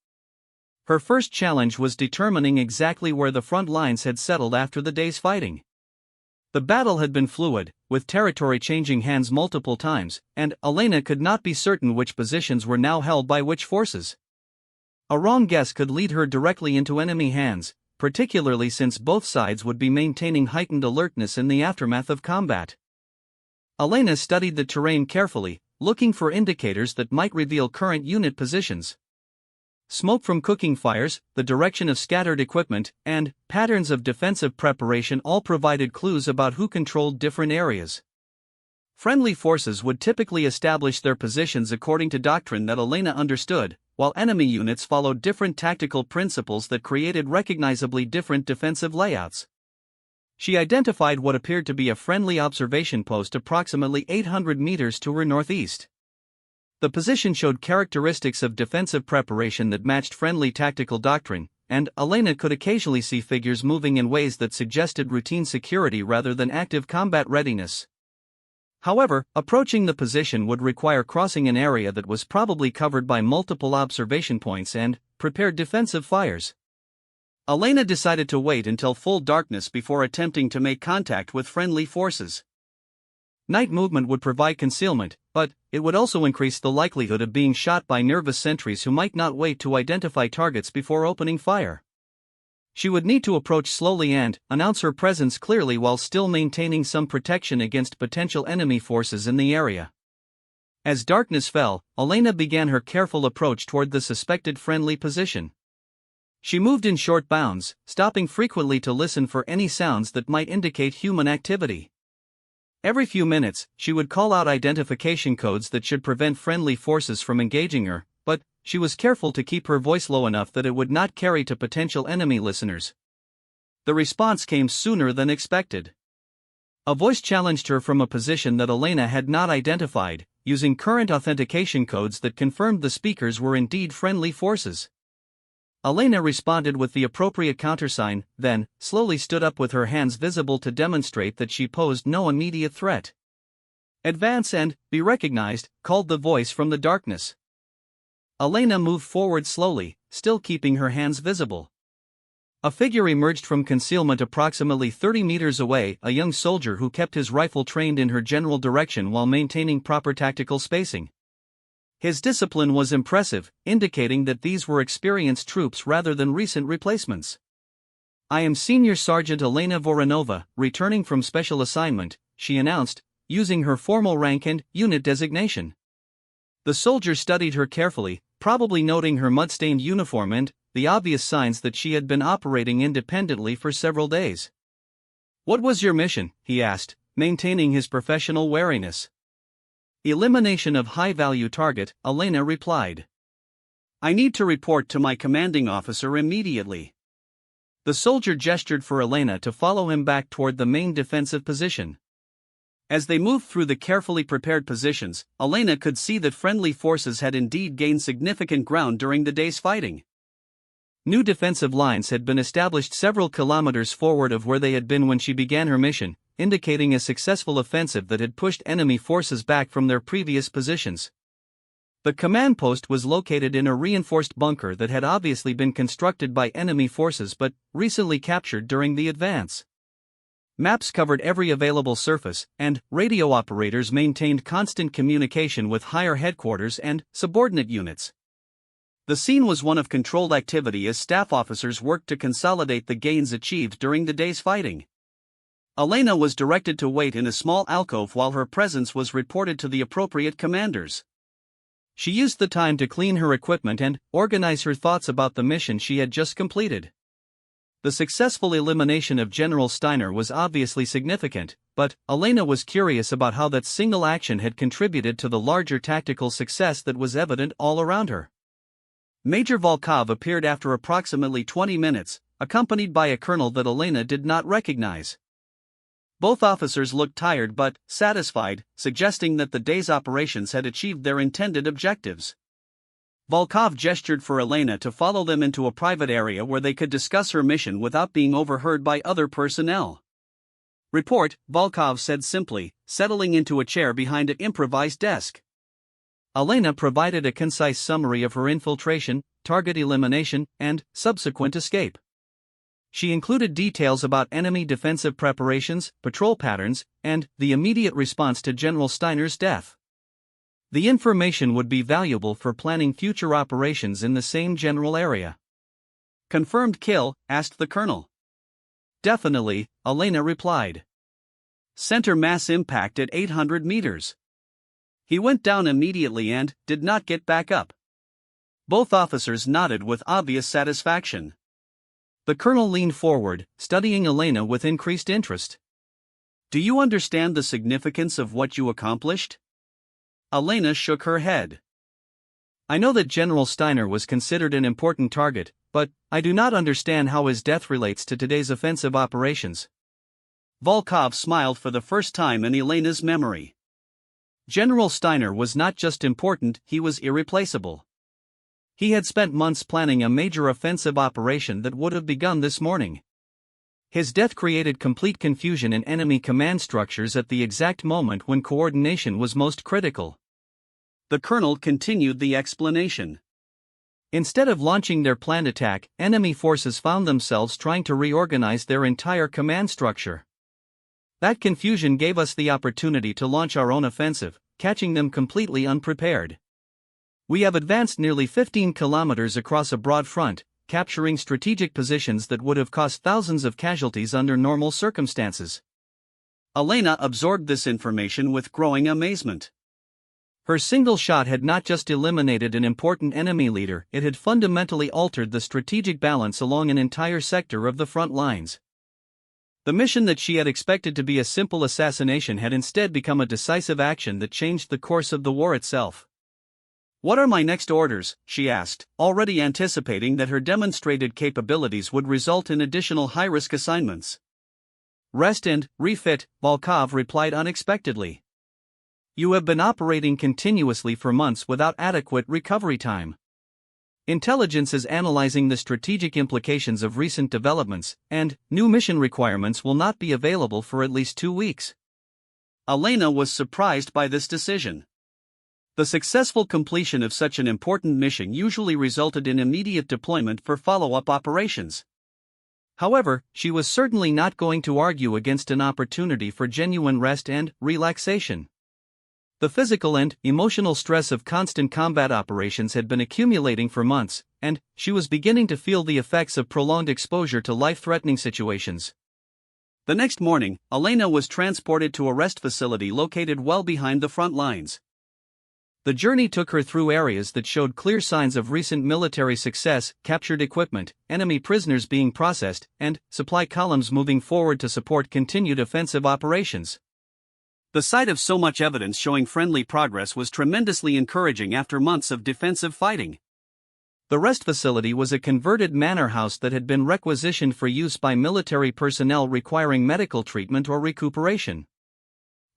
Her first challenge was determining exactly where the front lines had settled after the day's fighting. The battle had been fluid, with territory changing hands multiple times, and Elena could not be certain which positions were now held by which forces. A wrong guess could lead her directly into enemy hands, particularly since both sides would be maintaining heightened alertness in the aftermath of combat. Elena studied the terrain carefully, looking for indicators that might reveal current unit positions. Smoke from cooking fires, the direction of scattered equipment, and patterns of defensive preparation all provided clues about who controlled different areas. Friendly forces would typically establish their positions according to doctrine that Elena understood, while enemy units followed different tactical principles that created recognizably different defensive layouts. She identified what appeared to be a friendly observation post approximately 800 meters to her northeast. The position showed characteristics of defensive preparation that matched friendly tactical doctrine, and Elena could occasionally see figures moving in ways that suggested routine security rather than active combat readiness. However, approaching the position would require crossing an area that was probably covered by multiple observation points and prepared defensive fires. Elena decided to wait until full darkness before attempting to make contact with friendly forces. Night movement would provide concealment, but it would also increase the likelihood of being shot by nervous sentries who might not wait to identify targets before opening fire. She would need to approach slowly and announce her presence clearly while still maintaining some protection against potential enemy forces in the area. As darkness fell, Elena began her careful approach toward the suspected friendly position. She moved in short bounds, stopping frequently to listen for any sounds that might indicate human activity. Every few minutes, she would call out identification codes that should prevent friendly forces from engaging her, but she was careful to keep her voice low enough that it would not carry to potential enemy listeners. The response came sooner than expected. A voice challenged her from a position that Elena had not identified, using current authentication codes that confirmed the speakers were indeed friendly forces. Elena responded with the appropriate countersign, then slowly stood up with her hands visible to demonstrate that she posed no immediate threat. "Advance and be recognized," called the voice from the darkness. Elena moved forward slowly, still keeping her hands visible. A figure emerged from concealment approximately 30 meters away, a young soldier who kept his rifle trained in her general direction while maintaining proper tactical spacing. His discipline was impressive, indicating that these were experienced troops rather than recent replacements. "I am Senior Sergeant Elena Voronova, returning from special assignment," she announced, using her formal rank and unit designation. The soldier studied her carefully, probably noting her mud-stained uniform and the obvious signs that she had been operating independently for several days. "What was your mission?" he asked, maintaining his professional wariness. "Elimination of high-value target," Elena replied. "I need to report to my commanding officer immediately." The soldier gestured for Elena to follow him back toward the main defensive position. As they moved through the carefully prepared positions, Elena could see that friendly forces had indeed gained significant ground during the day's fighting. New defensive lines had been established several kilometers forward of where they had been when she began her mission, indicating a successful offensive that had pushed enemy forces back from their previous positions. The command post was located in a reinforced bunker that had obviously been constructed by enemy forces but recently captured during the advance. Maps covered every available surface, and radio operators maintained constant communication with higher headquarters and subordinate units. The scene was one of controlled activity as staff officers worked to consolidate the gains achieved during the day's fighting. Elena was directed to wait in a small alcove while her presence was reported to the appropriate commanders. She used the time to clean her equipment and organize her thoughts about the mission she had just completed. The successful elimination of General Steiner was obviously significant, but Elena was curious about how that single action had contributed to the larger tactical success that was evident all around her. Major Volkov appeared after approximately 20 minutes, accompanied by a colonel that Elena did not recognize. Both officers looked tired but satisfied, suggesting that the day's operations had achieved their intended objectives. Volkov gestured for Elena to follow them into a private area where they could discuss her mission without being overheard by other personnel. "Report," Volkov said simply, settling into a chair behind an improvised desk. Elena provided a concise summary of her infiltration, target elimination, and subsequent escape. She included details about enemy defensive preparations, patrol patterns, and the immediate response to General Steiner's death. The information would be valuable for planning future operations in the same general area. "Confirmed kill?" asked the colonel. "Definitely," Elena replied. "Center mass impact at 800 meters. He went down immediately and did not get back up." Both officers nodded with obvious satisfaction. The colonel leaned forward, studying Elena with increased interest. "Do you understand the significance of what you accomplished?" Elena shook her head. "I know that General Steiner was considered an important target, but I do not understand how his death relates to today's offensive operations." Volkov smiled for the first time in Elena's memory. General Steiner was not just important, he was irreplaceable. He had spent months planning a major offensive operation that would have begun this morning. His death created complete confusion in enemy command structures at the exact moment when coordination was most critical. The colonel continued the explanation. Instead of launching their planned attack, enemy forces found themselves trying to reorganize their entire command structure. That confusion gave us the opportunity to launch our own offensive, catching them completely unprepared. We have advanced nearly 15 kilometers across a broad front, capturing strategic positions that would have cost thousands of casualties under normal circumstances. Elena absorbed this information with growing amazement. Her single shot had not just eliminated an important enemy leader, it had fundamentally altered the strategic balance along an entire sector of the front lines. The mission that she had expected to be a simple assassination had instead become a decisive action that changed the course of the war itself. "What are my next orders?" she asked, already anticipating that her demonstrated capabilities would result in additional high-risk assignments. "Rest and refit," Volkov replied unexpectedly. "You have been operating continuously for months without adequate recovery time. Intelligence is analyzing the strategic implications of recent developments, and new mission requirements will not be available for at least 2 weeks." Elena was surprised by this decision. The successful completion of such an important mission usually resulted in immediate deployment for follow-up operations. However, she was certainly not going to argue against an opportunity for genuine rest and relaxation. The physical and emotional stress of constant combat operations had been accumulating for months, and she was beginning to feel the effects of prolonged exposure to life-threatening situations. The next morning, Elena was transported to a rest facility located well behind the front lines. The journey took her through areas that showed clear signs of recent military success: captured equipment, enemy prisoners being processed, and supply columns moving forward to support continued offensive operations. The sight of so much evidence showing friendly progress was tremendously encouraging after months of defensive fighting. The rest facility was a converted manor house that had been requisitioned for use by military personnel requiring medical treatment or recuperation.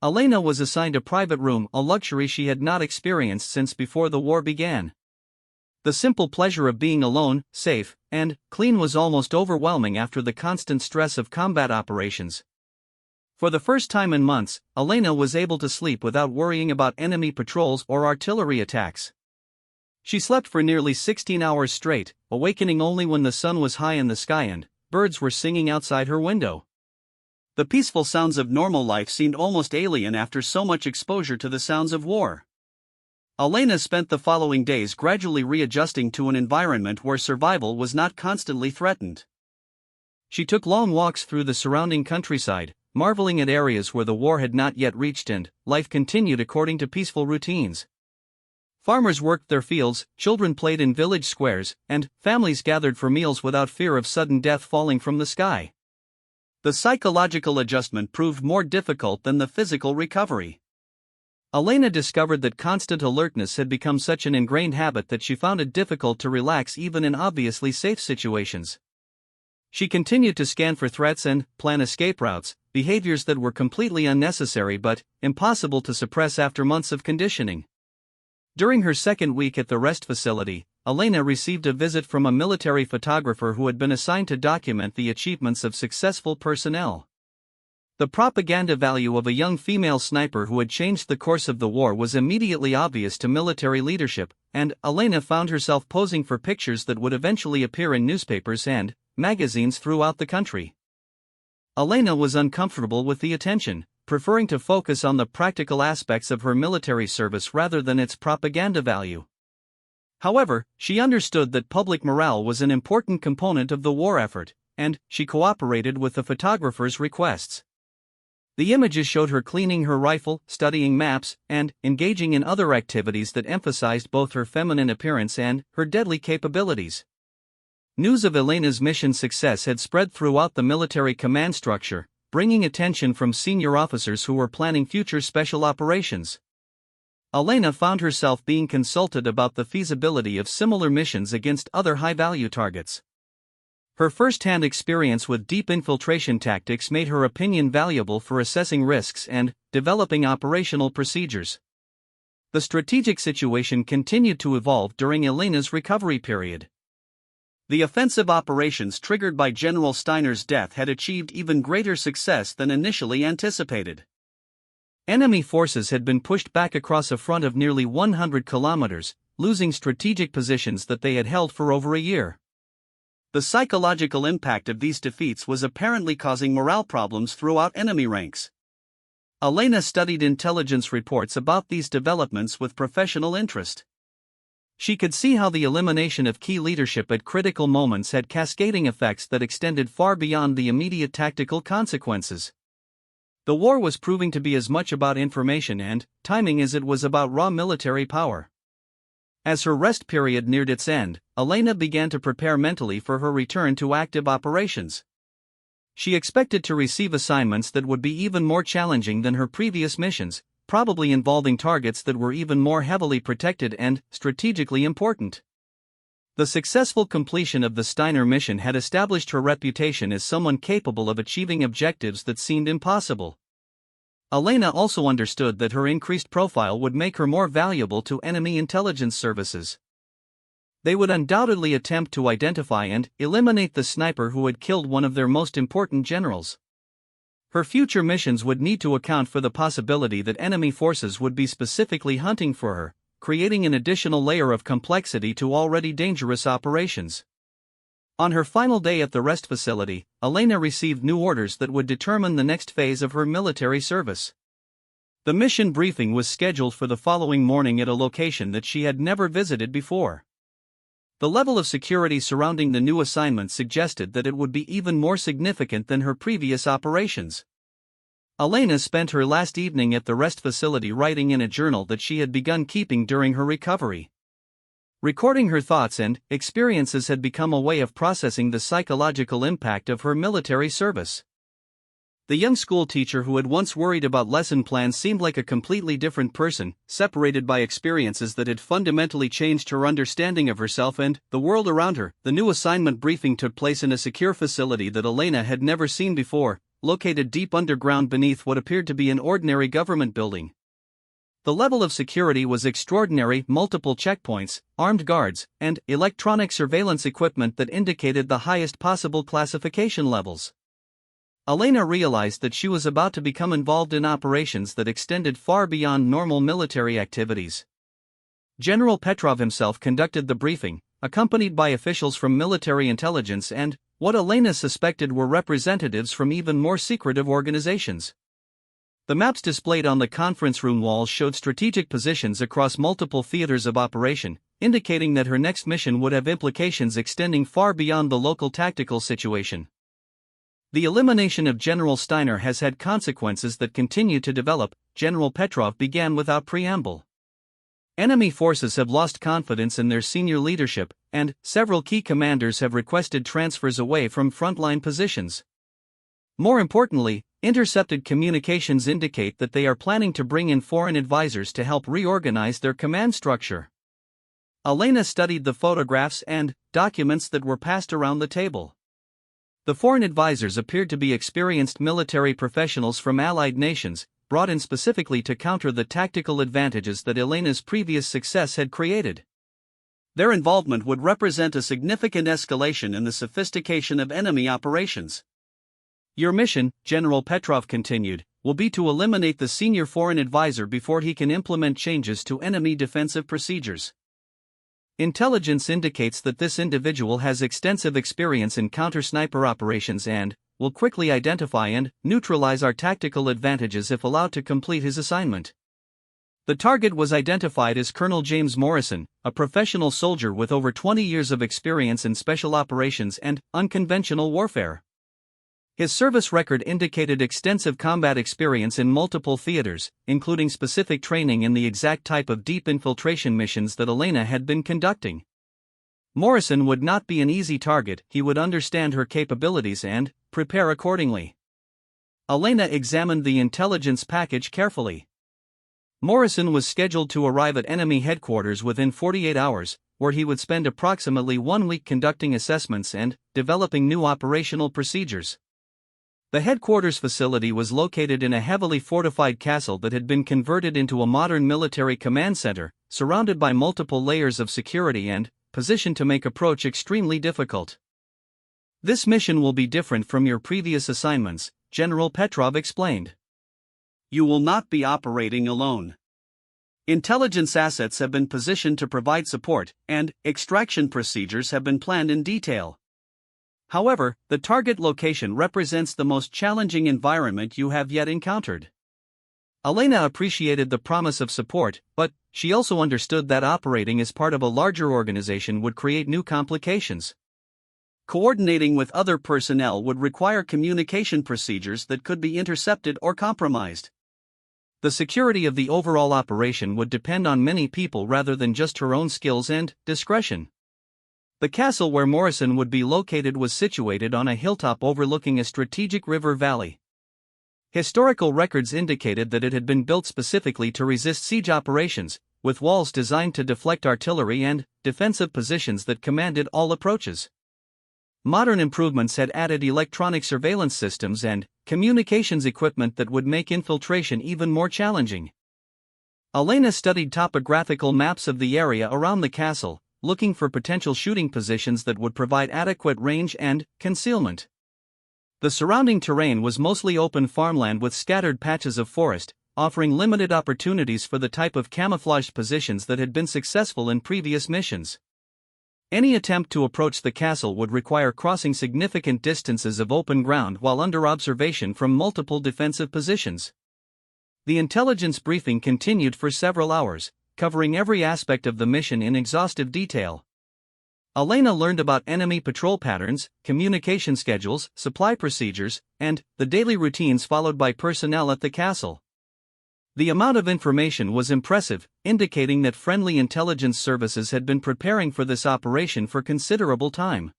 Elena was assigned a private room, a luxury she had not experienced since before the war began. The simple pleasure of being alone, safe, and clean was almost overwhelming after the constant stress of combat operations. For the first time in months, Elena was able to sleep without worrying about enemy patrols or artillery attacks. She slept for nearly 16 hours straight, awakening only when the sun was high in the sky and birds were singing outside her window. The peaceful sounds of normal life seemed almost alien after so much exposure to the sounds of war. Elena spent the following days gradually readjusting to an environment where survival was not constantly threatened. She took long walks through the surrounding countryside, marveling at areas where the war had not yet reached, and life continued according to peaceful routines. Farmers worked their fields, children played in village squares, and families gathered for meals without fear of sudden death falling from the sky. The psychological adjustment proved more difficult than the physical recovery. Elena discovered that constant alertness had become such an ingrained habit that she found it difficult to relax even in obviously safe situations. She continued to scan for threats and plan escape routes, behaviors that were completely unnecessary but impossible to suppress after months of conditioning. During her second week at the rest facility, Elena received a visit from a military photographer who had been assigned to document the achievements of successful personnel. The propaganda value of a young female sniper who had changed the course of the war was immediately obvious to military leadership, and Elena found herself posing for pictures that would eventually appear in newspapers and magazines throughout the country. Elena was uncomfortable with the attention, preferring to focus on the practical aspects of her military service rather than its propaganda value. However, she understood that public morale was an important component of the war effort, and she cooperated with the photographer's requests. The images showed her cleaning her rifle, studying maps, and engaging in other activities that emphasized both her feminine appearance and her deadly capabilities. News of Elena's mission success had spread throughout the military command structure, bringing attention from senior officers who were planning future special operations. Elena found herself being consulted about the feasibility of similar missions against other high-value targets. Her first-hand experience with deep infiltration tactics made her opinion valuable for assessing risks and developing operational procedures. The strategic situation continued to evolve during Elena's recovery period. The offensive operations triggered by General Steiner's death had achieved even greater success than initially anticipated. Enemy forces had been pushed back across a front of nearly 100 kilometers, losing strategic positions that they had held for over a year. The psychological impact of these defeats was apparently causing morale problems throughout enemy ranks. Elena studied intelligence reports about these developments with professional interest. She could see how the elimination of key leadership at critical moments had cascading effects that extended far beyond the immediate tactical consequences. The war was proving to be as much about information and timing as it was about raw military power. As her rest period neared its end, Elena began to prepare mentally for her return to active operations. She expected to receive assignments that would be even more challenging than her previous missions, probably involving targets that were even more heavily protected and strategically important. The successful completion of the Steiner mission had established her reputation as someone capable of achieving objectives that seemed impossible. Elena also understood that her increased profile would make her more valuable to enemy intelligence services. They would undoubtedly attempt to identify and eliminate the sniper who had killed one of their most important generals. Her future missions would need to account for the possibility that enemy forces would be specifically hunting for her, creating an additional layer of complexity to already dangerous operations. On her final day at the rest facility, Elena received new orders that would determine the next phase of her military service. The mission briefing was scheduled for the following morning at a location that she had never visited before. The level of security surrounding the new assignment suggested that it would be even more significant than her previous operations. Elena spent her last evening at the rest facility writing in a journal that she had begun keeping during her recovery. Recording her thoughts and experiences had become a way of processing the psychological impact of her military service. The young school teacher who had once worried about lesson plans seemed like a completely different person, separated by experiences that had fundamentally changed her understanding of herself and the world around her. The new assignment briefing took place in a secure facility that Elena had never seen before, located deep underground beneath what appeared to be an ordinary government building. The level of security was extraordinary: multiple checkpoints, armed guards, and electronic surveillance equipment that indicated the highest possible classification levels. Elena realized that she was about to become involved in operations that extended far beyond normal military activities. General Petrov himself conducted the briefing, accompanied by officials from military intelligence and what Elena suspected were representatives from even more secretive organizations. The maps displayed on the conference room walls showed strategic positions across multiple theaters of operation, indicating that her next mission would have implications extending far beyond the local tactical situation. The elimination of General Steiner has had consequences that continue to develop, General Petrov began without preamble. Enemy forces have lost confidence in their senior leadership, and several key commanders have requested transfers away from frontline positions. More importantly, intercepted communications indicate that they are planning to bring in foreign advisors to help reorganize their command structure. Elena studied the photographs and documents that were passed around the table. The foreign advisors appeared to be experienced military professionals from allied nations, brought in specifically to counter the tactical advantages that Elena's previous success had created. Their involvement would represent a significant escalation in the sophistication of enemy operations. Your mission, General Petrov continued, will be to eliminate the senior foreign advisor before he can implement changes to enemy defensive procedures. Intelligence indicates that this individual has extensive experience in counter-sniper operations and will quickly identify and neutralize our tactical advantages if allowed to complete his assignment. The target was identified as Colonel James Morrison, a professional soldier with over 20 years of experience in special operations and unconventional warfare. His service record indicated extensive combat experience in multiple theaters, including specific training in the exact type of deep infiltration missions that Elena had been conducting. Morrison would not be an easy target. He would understand her capabilities and prepare accordingly. Elena examined the intelligence package carefully. Morrison was scheduled to arrive at enemy headquarters within 48 hours, where he would spend approximately 1 week conducting assessments and developing new operational procedures. The headquarters facility was located in a heavily fortified castle that had been converted into a modern military command center, surrounded by multiple layers of security and positioned to make approach extremely difficult. This mission will be different from your previous assignments, General Petrov explained. You will not be operating alone. Intelligence assets have been positioned to provide support, and extraction procedures have been planned in detail. However, the target location represents the most challenging environment you have yet encountered. Elena appreciated the promise of support, but she also understood that operating as part of a larger organization would create new complications. Coordinating with other personnel would require communication procedures that could be intercepted or compromised. The security of the overall operation would depend on many people rather than just her own skills and discretion. The castle where Morrison would be located was situated on a hilltop overlooking a strategic river valley. Historical records indicated that it had been built specifically to resist siege operations, with walls designed to deflect artillery and defensive positions that commanded all approaches. Modern improvements had added electronic surveillance systems and communications equipment that would make infiltration even more challenging. Elena studied topographical maps of the area around the castle, looking for potential shooting positions that would provide adequate range and concealment. The surrounding terrain was mostly open farmland with scattered patches of forest, offering limited opportunities for the type of camouflaged positions that had been successful in previous missions. Any attempt to approach the castle would require crossing significant distances of open ground while under observation from multiple defensive positions. The intelligence briefing continued for several hours, covering every aspect of the mission in exhaustive detail. Elena learned about enemy patrol patterns, communication schedules, supply procedures, and the daily routines followed by personnel at the castle. The amount of information was impressive, indicating that friendly intelligence services had been preparing for this operation for considerable time.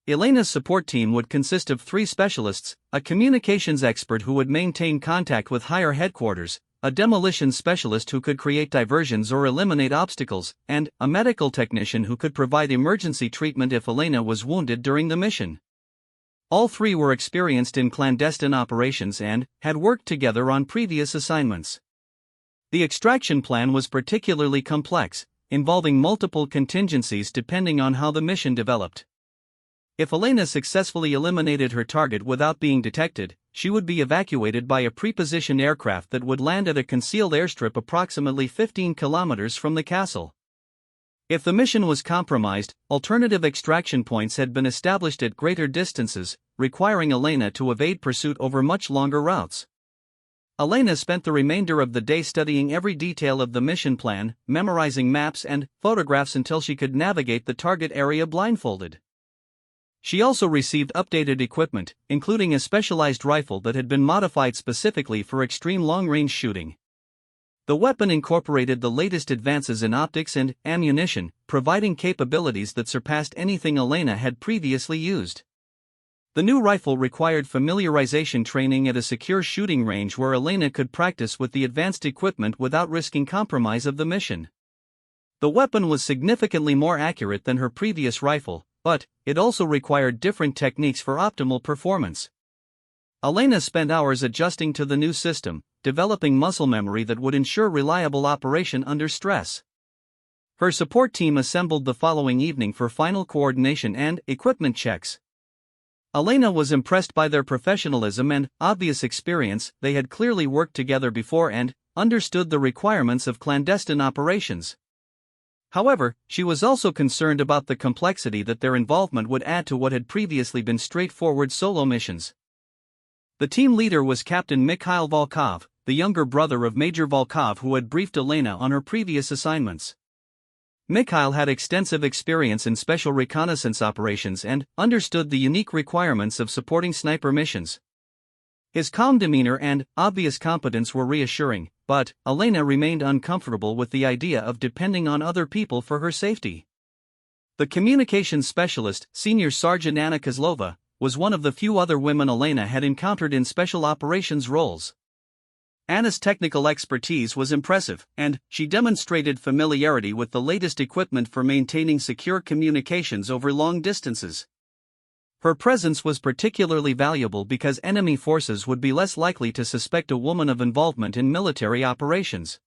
Elena's support team would consist of 3 specialists, a communications expert who would maintain contact with higher headquarters, a demolition specialist who could create diversions or eliminate obstacles, and a medical technician who could provide emergency treatment if Elena was wounded during the mission. All 3 were experienced in clandestine operations and had worked together on previous assignments. The extraction plan was particularly complex, involving multiple contingencies depending on how the mission developed. If Elena successfully eliminated her target without being detected, she would be evacuated by a prepositioned aircraft that would land at a concealed airstrip approximately 15 kilometers from the castle. If the mission was compromised, alternative extraction points had been established at greater distances, requiring Elena to evade pursuit over much longer routes. Elena spent the remainder of the day studying every detail of the mission plan, memorizing maps and photographs until she could navigate the target area blindfolded. She also received updated equipment, including a specialized rifle that had been modified specifically for extreme long-range shooting. The weapon incorporated the latest advances in optics and ammunition, providing capabilities that surpassed anything Elena had previously used. The new rifle required familiarization training at a secure shooting range where Elena could practice with the advanced equipment without risking compromise of the mission. The weapon was significantly more accurate than her previous rifle, but it also required different techniques for optimal performance. Elena spent hours adjusting to the new system, developing muscle memory that would ensure reliable operation under stress. Her support team assembled the following evening for final coordination and equipment checks. Elena was impressed by their professionalism and obvious experience. They had clearly worked together before and understood the requirements of clandestine operations. However, she was also concerned about the complexity that their involvement would add to what had previously been straightforward solo missions. The team leader was Captain Mikhail Volkov, the younger brother of Major Volkov who had briefed Elena on her previous assignments. Mikhail had extensive experience in special reconnaissance operations and understood the unique requirements of supporting sniper missions. His calm demeanor and obvious competence were reassuring, but Elena remained uncomfortable with the idea of depending on other people for her safety. The communications specialist, Senior Sergeant Anna Kozlova, was one of the few other women Elena had encountered in special operations roles. Anna's technical expertise was impressive, and she demonstrated familiarity with the latest equipment for maintaining secure communications over long distances. Her presence was particularly valuable because enemy forces would be less likely to suspect a woman of involvement in military operations.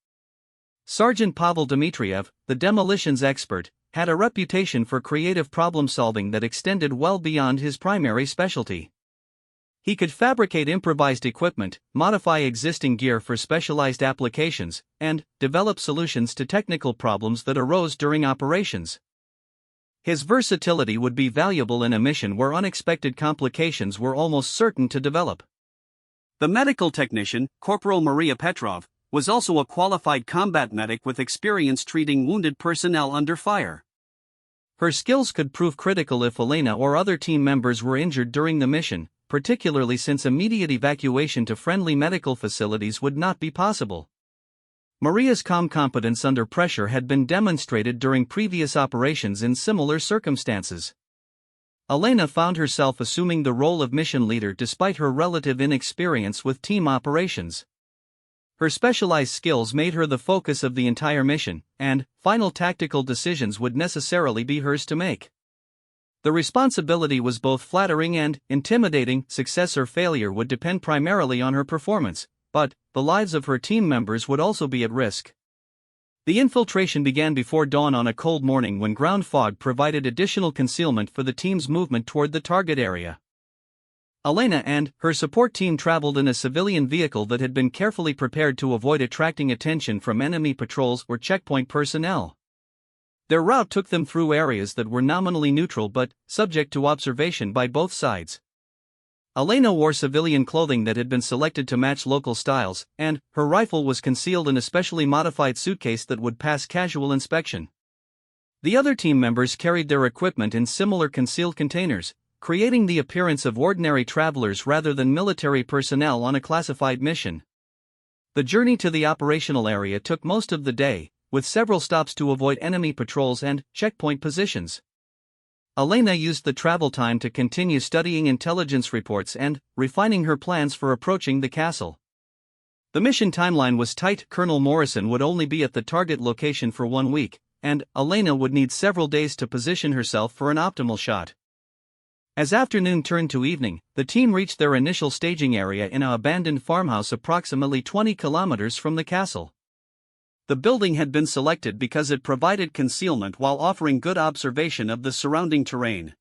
Sergeant Pavel Dmitriev, the demolitions expert, had a reputation for creative problem-solving that extended well beyond his primary specialty. He could fabricate improvised equipment, modify existing gear for specialized applications, and develop solutions to technical problems that arose during operations. His versatility would be valuable in a mission where unexpected complications were almost certain to develop. The medical technician, Corporal Maria Petrov, was also a qualified combat medic with experience treating wounded personnel under fire. Her skills could prove critical if Elena or other team members were injured during the mission, particularly since immediate evacuation to friendly medical facilities would not be possible. Maria's calm competence under pressure had been demonstrated during previous operations in similar circumstances. Elena found herself assuming the role of mission leader despite her relative inexperience with team operations. Her specialized skills made her the focus of the entire mission, and final tactical decisions would necessarily be hers to make. The responsibility was both flattering and intimidating. Success or failure would depend primarily on her performance, but the lives of her team members would also be at risk. The infiltration began before dawn on a cold morning when ground fog provided additional concealment for the team's movement toward the target area. Elena and her support team traveled in a civilian vehicle that had been carefully prepared to avoid attracting attention from enemy patrols or checkpoint personnel. Their route took them through areas that were nominally neutral but subject to observation by both sides. Elena wore civilian clothing that had been selected to match local styles, and her rifle was concealed in a specially modified suitcase that would pass casual inspection. The other team members carried their equipment in similar concealed containers, creating the appearance of ordinary travelers rather than military personnel on a classified mission. The journey to the operational area took most of the day, with several stops to avoid enemy patrols and checkpoint positions. Elena used the travel time to continue studying intelligence reports and refining her plans for approaching the castle. The mission timeline was tight. Colonel Morrison would only be at the target location for 1 week, and Elena would need several days to position herself for an optimal shot. As afternoon turned to evening, the team reached their initial staging area in an abandoned farmhouse approximately 20 kilometers from the castle. The building had been selected because it provided concealment while offering good observation of the surrounding terrain.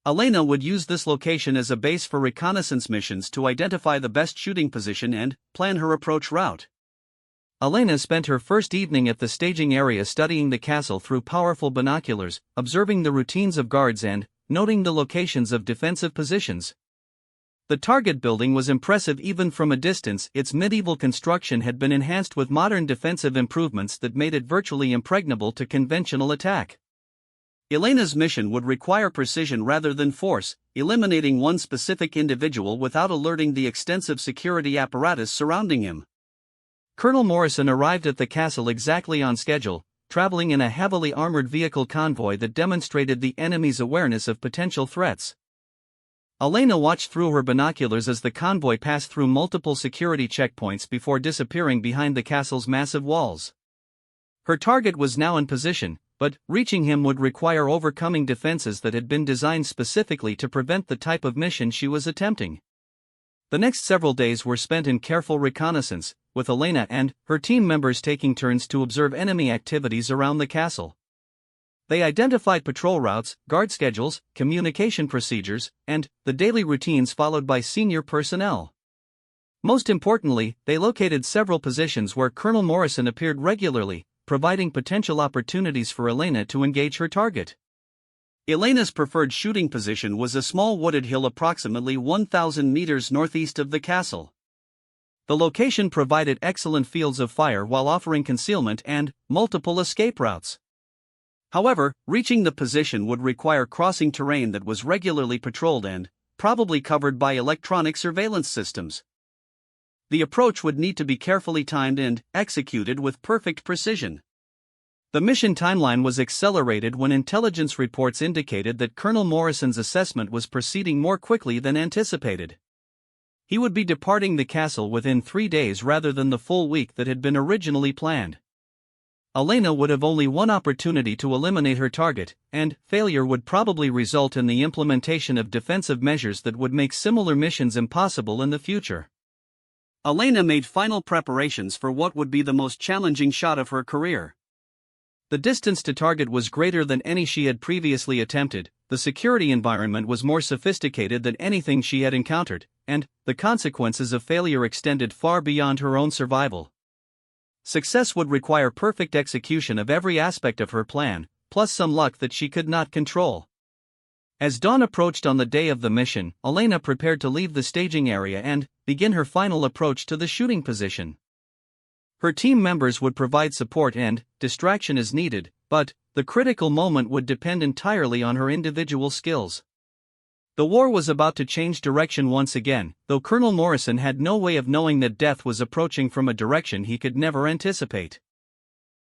Elena would use this location as a base for reconnaissance missions to identify the best shooting position and plan her approach route. Elena spent her first evening at the staging area studying the castle through powerful binoculars, observing the routines of guards and noting the locations of defensive positions. The target building was impressive even from a distance. Its medieval construction had been enhanced with modern defensive improvements that made it virtually impregnable to conventional attack. Elena's mission would require precision rather than force, eliminating one specific individual without alerting the extensive security apparatus surrounding him. Colonel Morrison arrived at the castle exactly on schedule, traveling in a heavily armored vehicle convoy that demonstrated the enemy's awareness of potential threats. Elena watched through her binoculars as the convoy passed through multiple security checkpoints before disappearing behind the castle's massive walls. Her target was now in position, but reaching him would require overcoming defenses that had been designed specifically to prevent the type of mission she was attempting. The next several days were spent in careful reconnaissance, with Elena and her team members taking turns to observe enemy activities around the castle. They identified patrol routes, guard schedules, communication procedures, and the daily routines followed by senior personnel. Most importantly, they located several positions where Colonel Morrison appeared regularly, providing potential opportunities for Elena to engage her target. Elena's preferred shooting position was a small wooded hill approximately 1,000 meters northeast of the castle. The location provided excellent fields of fire while offering concealment and multiple escape routes. However, reaching the position would require crossing terrain that was regularly patrolled and probably covered by electronic surveillance systems. The approach would need to be carefully timed and executed with perfect precision. The mission timeline was accelerated when intelligence reports indicated that Colonel Morrison's assessment was proceeding more quickly than anticipated. He would be departing the castle within 3 days rather than the full week that had been originally planned. Elena would have only one opportunity to eliminate her target, and failure would probably result in the implementation of defensive measures that would make similar missions impossible in the future. Elena made final preparations for what would be the most challenging shot of her career. The distance to target was greater than any she had previously attempted, the security environment was more sophisticated than anything she had encountered, and the consequences of failure extended far beyond her own survival. Success would require perfect execution of every aspect of her plan, plus some luck that she could not control. As dawn approached on the day of the mission, Elena prepared to leave the staging area and begin her final approach to the shooting position. Her team members would provide support and distraction as needed, but the critical moment would depend entirely on her individual skills. The war was about to change direction once again, though Colonel Morrison had no way of knowing that death was approaching from a direction he could never anticipate.